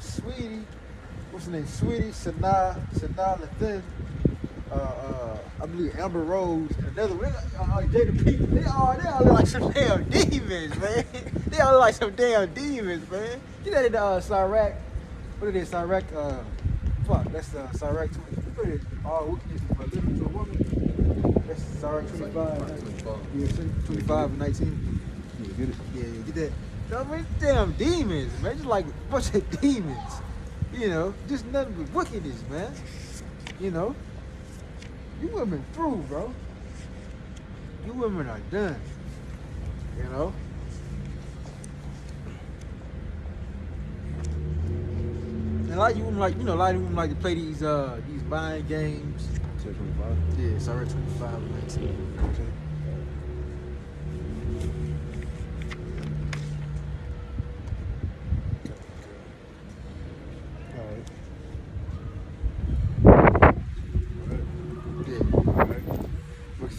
Sweetie. What's her name? Sweetie, Sanaa Lathan. I believe Amber Rose, and another one. Jada Pinkett. They all look like some damn demons, man. They all look like some damn demons, man. You know that Sirach. What is it? Sirach. Fuck. That's Sirach 20. What is it? All wickedness is but little to a woman. That's Sirach 25. Yeah, 25 and 19. You get it? Yeah, get that. I mean, damn demons, man. Just like a bunch of demons. You know, just nothing but wickedness, man. You know. You women through, bro. You women are done. You know? And a lot of you women like, you know, a lot of you women like to play these buying games. Say 25. Yeah, sorry, 25 and 19. Okay.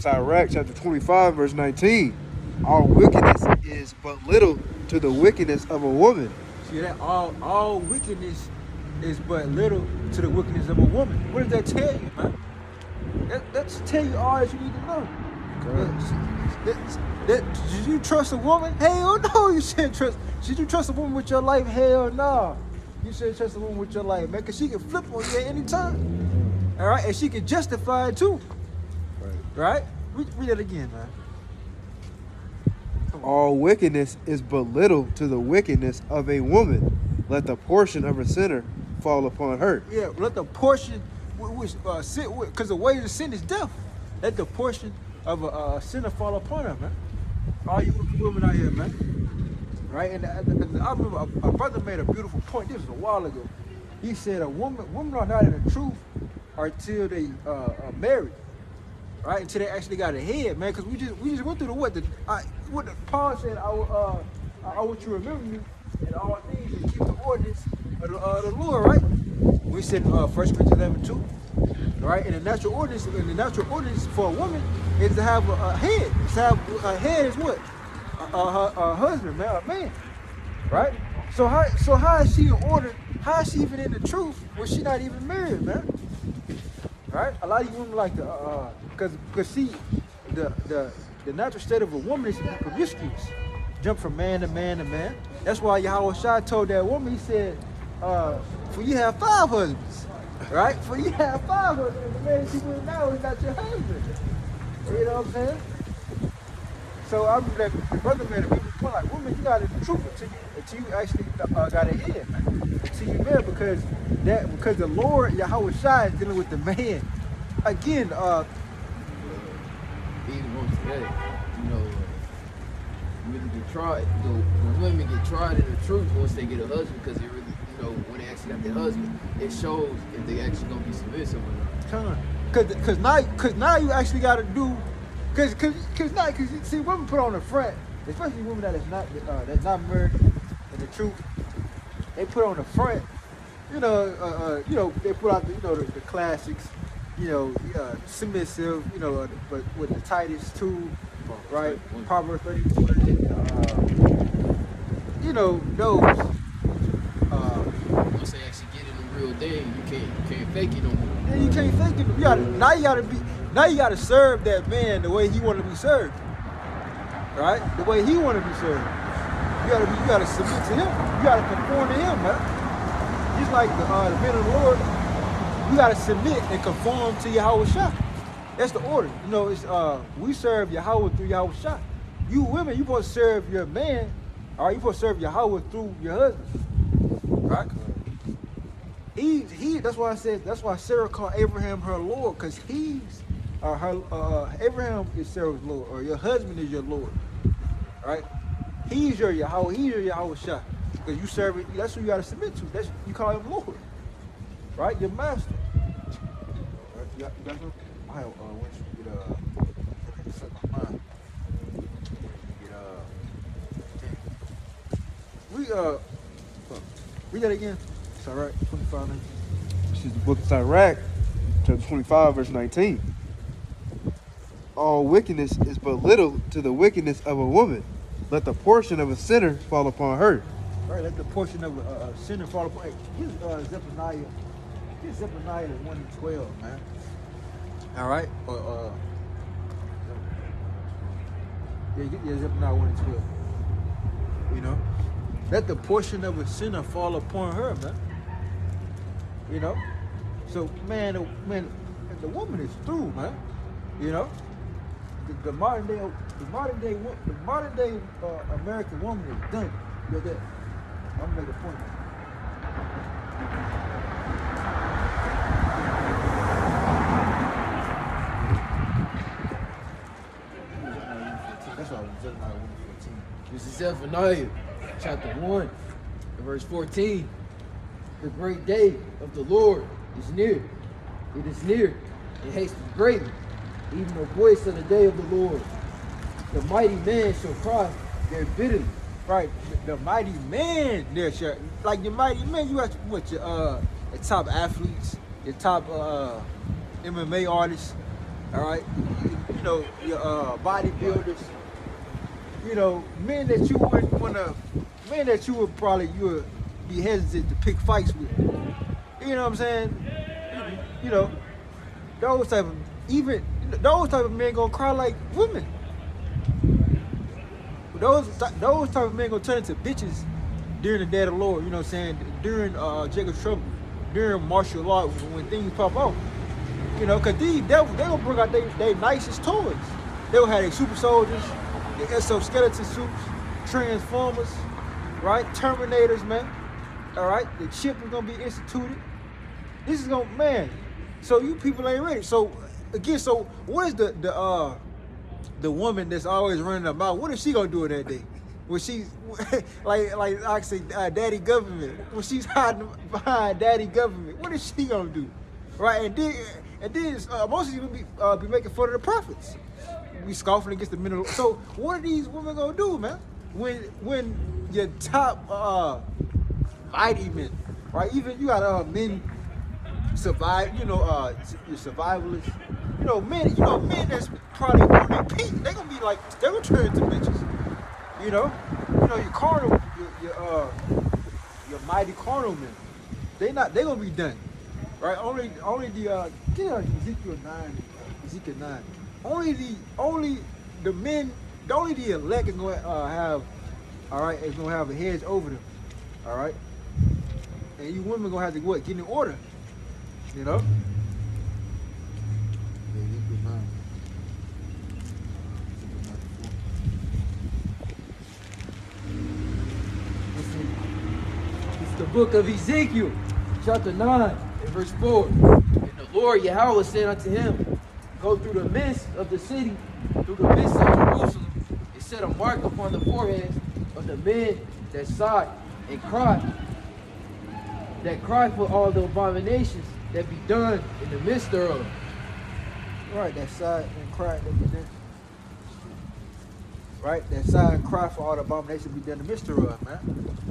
Sirach chapter 25, verse 19. All wickedness is but little to the wickedness of a woman. See that? All wickedness is but little to the wickedness of a woman. What does that tell you, man? That should tell you all that you need to know. Did you trust a woman? Hell no, you shouldn't trust. Should you trust a woman with your life? Hell no. You shouldn't trust a woman with your life, man, because she can flip on you at any time. All right? And she can justify it too. Right? Read that again, man. All wickedness is but little to the wickedness of a woman. Let the portion of a sinner fall upon her. Yeah, let the portion, because the wages of sin is death. Let the portion of a sinner fall upon her, man. All you women out here, man. Right? And I remember a brother made a beautiful point. This was a while ago. He said women are not in the truth until they are married. Right, until they actually got ahead, man. Because we just went through what Paul said. I want you to remember me in all things and keep the ordinance of the Lord. Right? We said 1 Corinthians 11:2. Right, and the natural ordinance for a woman is to have a head. To have a head is what? A husband, man, a man. Right? So how is she in order? How is she even in the truth when she not even married, man? Right? A lot of you women like to, because see, the natural state of a woman is to be promiscuous, jump from man to man to man. That's why Yahweh Shai told that woman, he said, for you have 5 husbands, right? For you have 5 husbands, the man she with now is not your husband. You know what I'm saying? So I remember that the brother made a beautiful point, like, woman, you got to the truth until you actually got ahead, man. Until you marry, because the Lord, Yahweh Shai, is dealing with the man. again, even on today, you know, really get tried. You know, when women get tried in the truth once they get a husband, because it really, you know, when they actually got their husband, it shows if they actually gonna be submissive or not. cause now you actually got to do, cause you see women put on the front, especially women that's not married in the truth. They put on the front, you know, they put out the classics, submissive, but with the Titus 2, right? Proverbs 32, those. Once they actually get in the real thing, you can't fake it no more. Yeah, you can't fake it. Now you gotta serve that man the way he want to be served, right? The way he want to be served. You gotta submit to him. You gotta conform to him, man. Just like the men of the Lord, you gotta submit and conform to Yahweh Shah. That's the order. You know, it's we serve Yahweh through Yahweh Shah. You women, you supposed to serve your man, all right? You supposed to serve Yahweh through your husband, right? That's why Sarah called Abraham her Lord, because Abraham is Sarah's Lord, or your husband is your Lord, right? He's your Yahweh, he's your Yahweh Shah, because you serve it. That's who you got to submit to. You call him Lord, right? Your master. Right? You got something? I want you to get set my mind. Read that again. It's all right. 25 minutes. This is the book of Sirach, chapter 25, verse 19. All wickedness is but little to the wickedness of a woman. Let the portion of a sinner fall upon her. All right, let the portion of a sinner fall upon. Hey, here's Zephaniah. Here's Zephaniah 1:12, man. All right. Get Zephaniah 1:12. You know, let the portion of a sinner fall upon her, man. You know, so man, the woman is through, man. You know, the modern day American woman is done with that. I'm gonna make a point. That's why I was Zephaniah 1:14. This is Zephaniah, chapter 1, and verse 14. The great day of the Lord is near. It is near. It hastens greatly. Even the voice of the day of the Lord. The mighty man shall cry very bitterly. Right, the mighty man there, sure. Like the mighty man, you have what your top athletes, your top MMA artists, all right. You know your bodybuilders. You know, men that you would probably be hesitant to pick fights with. You know what I'm saying? You know, those type of men gonna cry like women. Those type of men gonna turn into bitches during the day of the Lord. You know what I'm saying? During Jacob's trouble, during martial law, when things pop off. You know, cause these devils, they gonna bring out their nicest toys. They'll have their super soldiers, their exoskeleton suits, Transformers, right? Terminators, man. All right, the chip is gonna be instituted. This is gonna, man. So you people ain't ready. So again, so what is the woman that's always running about? What is she gonna do that day? When she's like I say, daddy government. When she's hiding behind daddy government, what is she gonna do? Right, and then most of you be making fun of the prophets. We scoffing against the men of the Lord. So what are these women gonna do, man? When your top mighty men, right? Even you got men survive. You know, your survivalists. You know, men that's probably on their peak. They're gonna turn into bitches. You know, your carnal, your mighty carnal men. They gonna be done, right? Only the get out Ezekiel 9. Only the men, only the elect is gonna have, all right, is gonna have a hedge over them, all right. And you women gonna have to get in order, you know. It's the book of Ezekiel, chapter 9, and verse 4. And the Lord Yahweh said unto him, go through the midst of the city, through the midst of Jerusalem, and set a mark upon the foreheads of the men that sigh and cry, for all the abominations that be done in the midst thereof. Right, that side and cry that be done. Right, that side and cry for all the abominations be done in the midst thereof, man.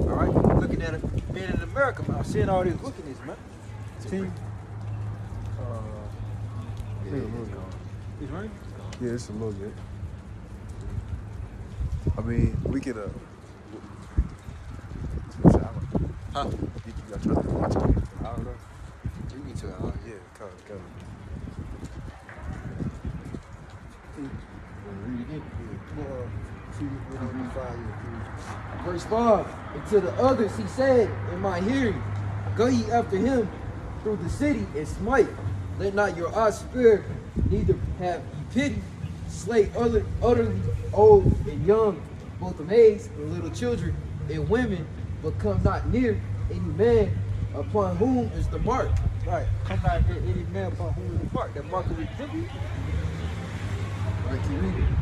All right, looking at it, being in America, man, seeing all this wickedness, man. See, he's right. Yeah, it's a little bit. I mean, we can. Huh? You got to watch it. I don't know. You need to. Yeah, kind of. Read again. Well, see, we don't need 5 years. Verse 5, and to the others he said in my hearing, go ye after him through the city and smite. Let not your eyes spare, neither have ye pity. Slay utterly old and young, both maids and little children and women, but come not near any man upon whom is the mark. Right, come not near any man upon whom is the mark. That mark of exemption. Right, keep reading.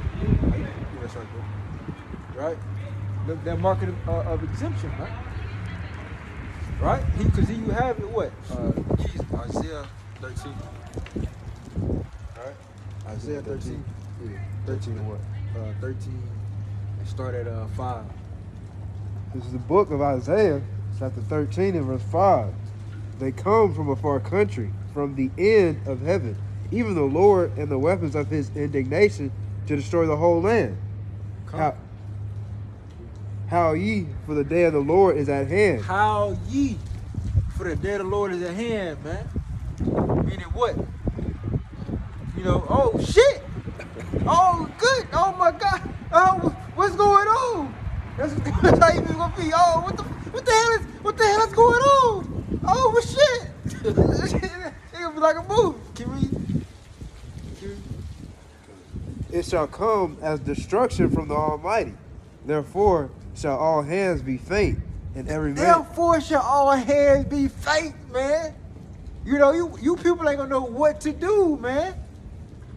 That's right, bro. Right? Look, that mark of exemption, right? Right? Because you have it, what? Isaiah 13. Right? Isaiah 13. Yeah, 13 and what? 13. And start at 5. This is the book of Isaiah, chapter 13 and verse 5. They come from a far country, from the end of heaven, even the Lord and the weapons of his indignation to destroy the whole land. How ye, for the day of the Lord is at hand. How ye, for the day of the Lord is at hand, man. Meaning what? You know, oh shit! Oh good! Oh my God! Oh, what's going on? That's how you gonna be. Oh, what the hell is going on? Oh, what shit? It gonna be like a movie. Can we? It shall come as destruction from the Almighty. Therefore shall all hands be faint, and every man. Therefore shall all hands be faint, man. You know, you people ain't gonna know what to do, man.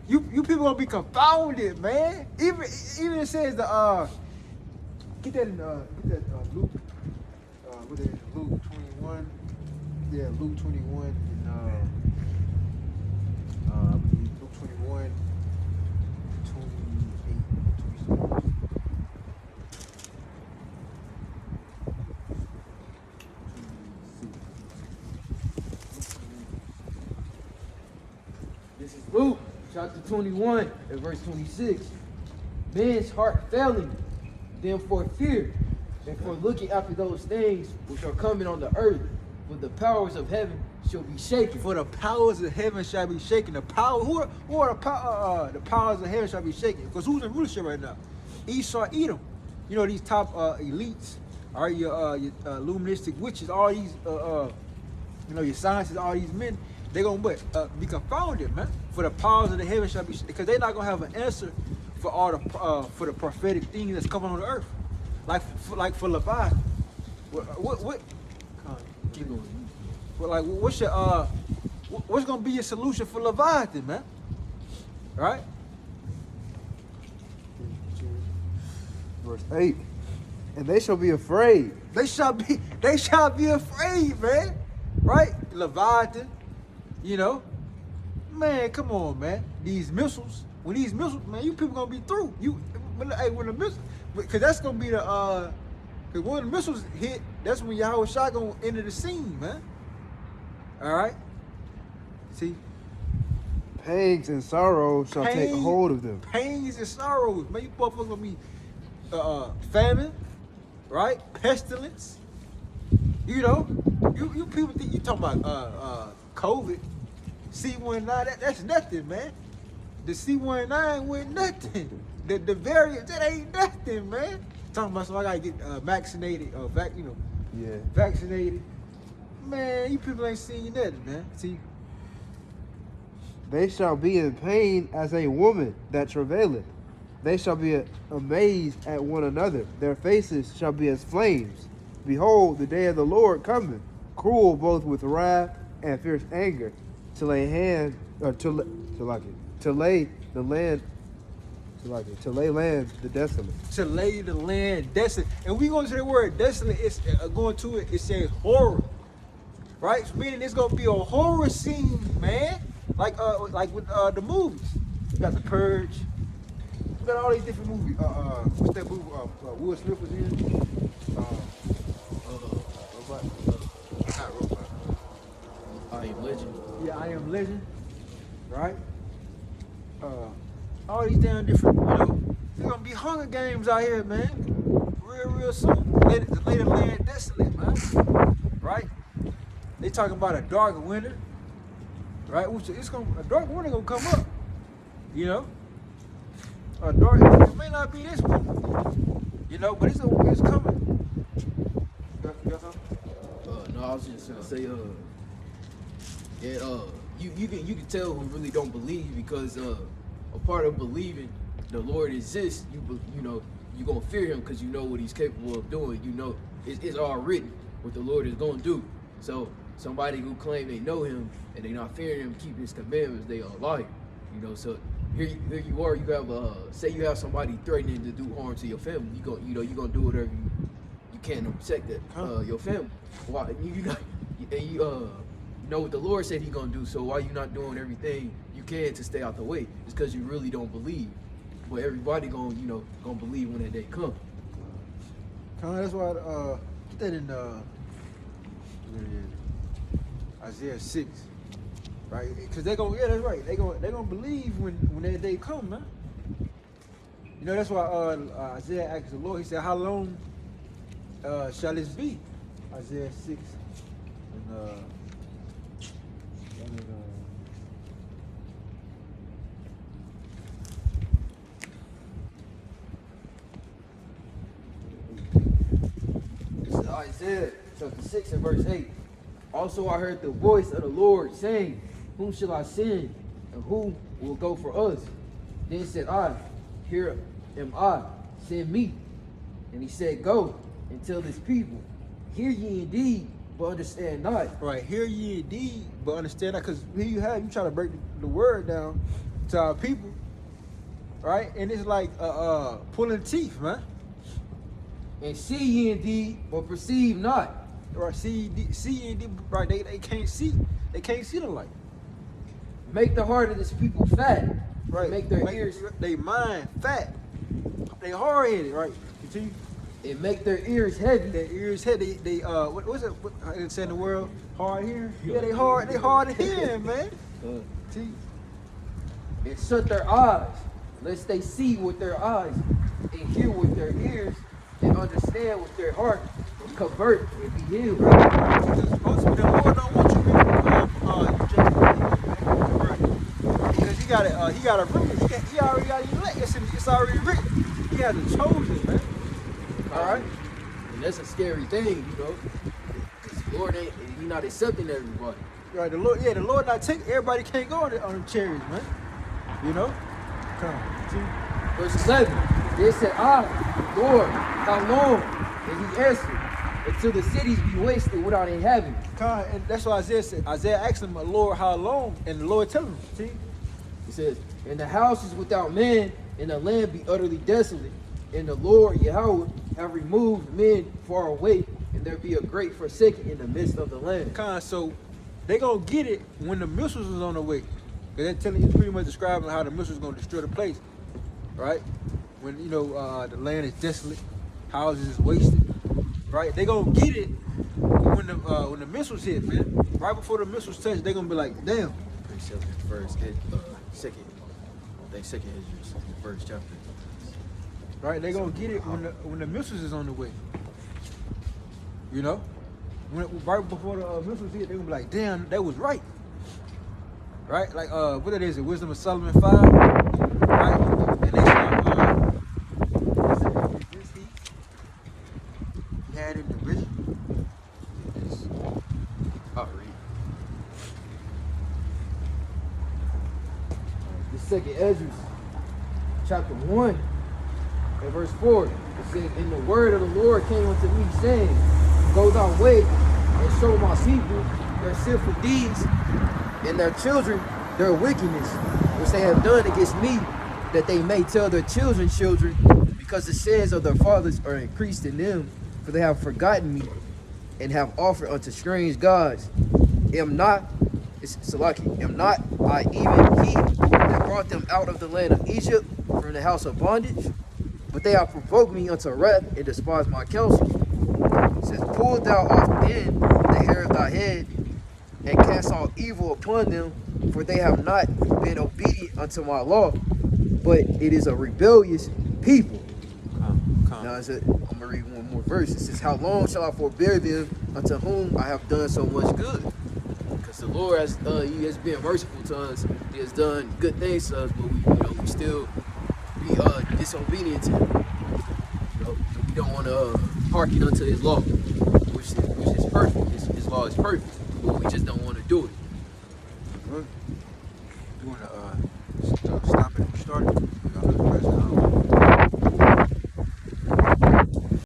You people gonna be confounded, man. Even it says the get that Luke what is it, Luke 21. Yeah, Luke 21 and I believe Luke 21, 28, 27. This is Luke chapter 21 and verse 26. Man's heart failing them for fear and for looking after those things which are coming on the earth, for the powers of heaven shall be shaken. For the powers of heaven shall be shaken. The power, who are the powers of heaven shall be shaken? Because who's in rulership right now? Esau, Edom. You know, these top elites are your luministic witches. All these, you know, your scientists. All these men. They're gonna be confounded, man. For the powers of the heaven shall be, because they're not gonna have an answer for all the for the prophetic things that's coming on the earth, like for Leviathan. What? Keep going. But like, what's your what's gonna be your solution for Leviathan, man? Right? Verse 8. And they shall be afraid. They shall be afraid, man. Right? Leviathan, you know, man. Come on, man. These missiles. When these missiles, man, you people gonna be through. Hey, when the missiles, because that's gonna be the because when the missiles hit, that's when Yahweh Shai gonna enter the scene, man. All right. See. Pangs and sorrows shall take hold of them. Pains and sorrows, man. You motherfuckers gonna be famine, right? Pestilence. You know, you people think you talking about COVID, C19. That's nothing, man. The C19 went nothing. The variant, that ain't nothing, man. Talking about so I gotta get vaccinated or vaccinated. Man, you people ain't seen nothing, man. See. They shall be in pain as a woman that travaileth. They shall be amazed at one another. Their faces shall be as flames. Behold, the day of the Lord cometh, cruel both with wrath and fierce anger, to lay hand or to lay the land to lay land the desolate. To lay the land desolate. And we going to the word desolate, it's going to it, it says horror. Right? So meaning it's gonna be a horror scene, man. Like with the movies. You got The Purge. You got all these different movies. What's that movie? Will Smith was in. Not Robot. I Am Legend. Yeah, I Am Legend. Right? All these damn different, there's gonna be Hunger Games out here, man. Real soon. Lay the land desolate, man. Right? They talking about a dark winter, right? Which a dark winter gonna come up, A dark winter, it may not be this one, but it's coming. You got something? No, I was just gonna say, you can tell who really don't believe because a part of believing the Lord exists, you gonna fear Him because you know what He's capable of doing. It's all written what the Lord is gonna do. So somebody who claim they know Him and they not fearing Him, keeping His commandments, they are a liar. So here you are. You have say you have somebody threatening to do harm to your family. You gonna do whatever you can to protect that your family. Why you know what the Lord said He gonna do? So why you not doing everything you can to stay out the way? It's because you really don't believe. But everybody gonna believe when that day comes. That's why get that in Isaiah 6, right? Because that's right. They gonna believe when that day come, man. That's why Isaiah asked the Lord. He said, "How long shall this be?" Isaiah 6 This is Isaiah chapter 6 and verse 8. Also I heard the voice of the Lord saying, whom shall I send, and who will go for us? Then said I, here am I, send me. And He said, go and tell this people, hear ye indeed, but understand not. Right, hear ye indeed, but understand not. Because here you try to break the word down to our people, right? And it's like pulling teeth, man. And see ye indeed, but perceive not. Right, see ye indeed, right? They can't see. They can't see the light. Make the heart of this people fat. Right. Make their ears. They mind fat. They hard headed. Right. Continue. And make their ears heavy. Their ears heavy. They what's it? How they say in the world? Hard hearing. Yeah, they hard of hearing, man. See. And shut their eyes, lest they see with their eyes, and hear with their ears, and understand with their heart, and convert and be healed. Ultimately, the Lord don't want you to because He got it. He got a remnant. He already got elect. It's already written. He has a chosen, man. All right. And that's a scary thing, because the Lord He not accepting everybody. Right. The Lord not taking. Everybody can't go on the chariots, man. Come. See. Verse 11, they said, Lord, how long? And He answered, until the cities be wasted without inhabitants. And that's what Isaiah said. Isaiah asked him, Lord, how long? And the Lord tell him, see? He says, and the house is without man, and the land be utterly desolate. And the Lord Yahweh have removed men far away, and there be a great forsaking in the midst of the land. So they gonna get it when the missiles is on the way. They're telling you, pretty much describing how the missiles gonna destroy the place, right? When the land is desolate, houses is wasted, right? They gonna get it when the missiles hit, man. Right before the missiles touch, they gonna be like, damn. Second Ezra, first chapter. Right? They gonna get it when the missiles is on the way. Right before the missiles hit, they gonna be like, damn, that was right. Right? Like what it is, Wisdom of Solomon 5. Right? And they start this heat he had in the vision. I'll read. The second Ezra, chapter 1, and verse 4. It says, and the word of the Lord came unto me, saying, go thy way and show my people their sinful deeds, and their children their wickedness, which they have done against me, that they may tell their children's children, because the sins of their fathers are increased in them, for they have forgotten me, and have offered unto strange gods. Am not I even he that brought them out of the land of Egypt from the house of bondage? But they have provoked me unto wrath and despised my counsel. It says, pull thou off then the hair of thy head, and cast all evil upon them, for they have not been obedient unto my law, but it is a rebellious people. Now I'm gonna read one more verse. It says, how long shall I forbear them unto whom I have done so much good? Because the Lord has he has been merciful to us. He has done good things to us, but we still be disobedient to him. We don't want to hearken unto his law, which is perfect. His law is perfect, but we just don't want to do it. You want to stop it and start it?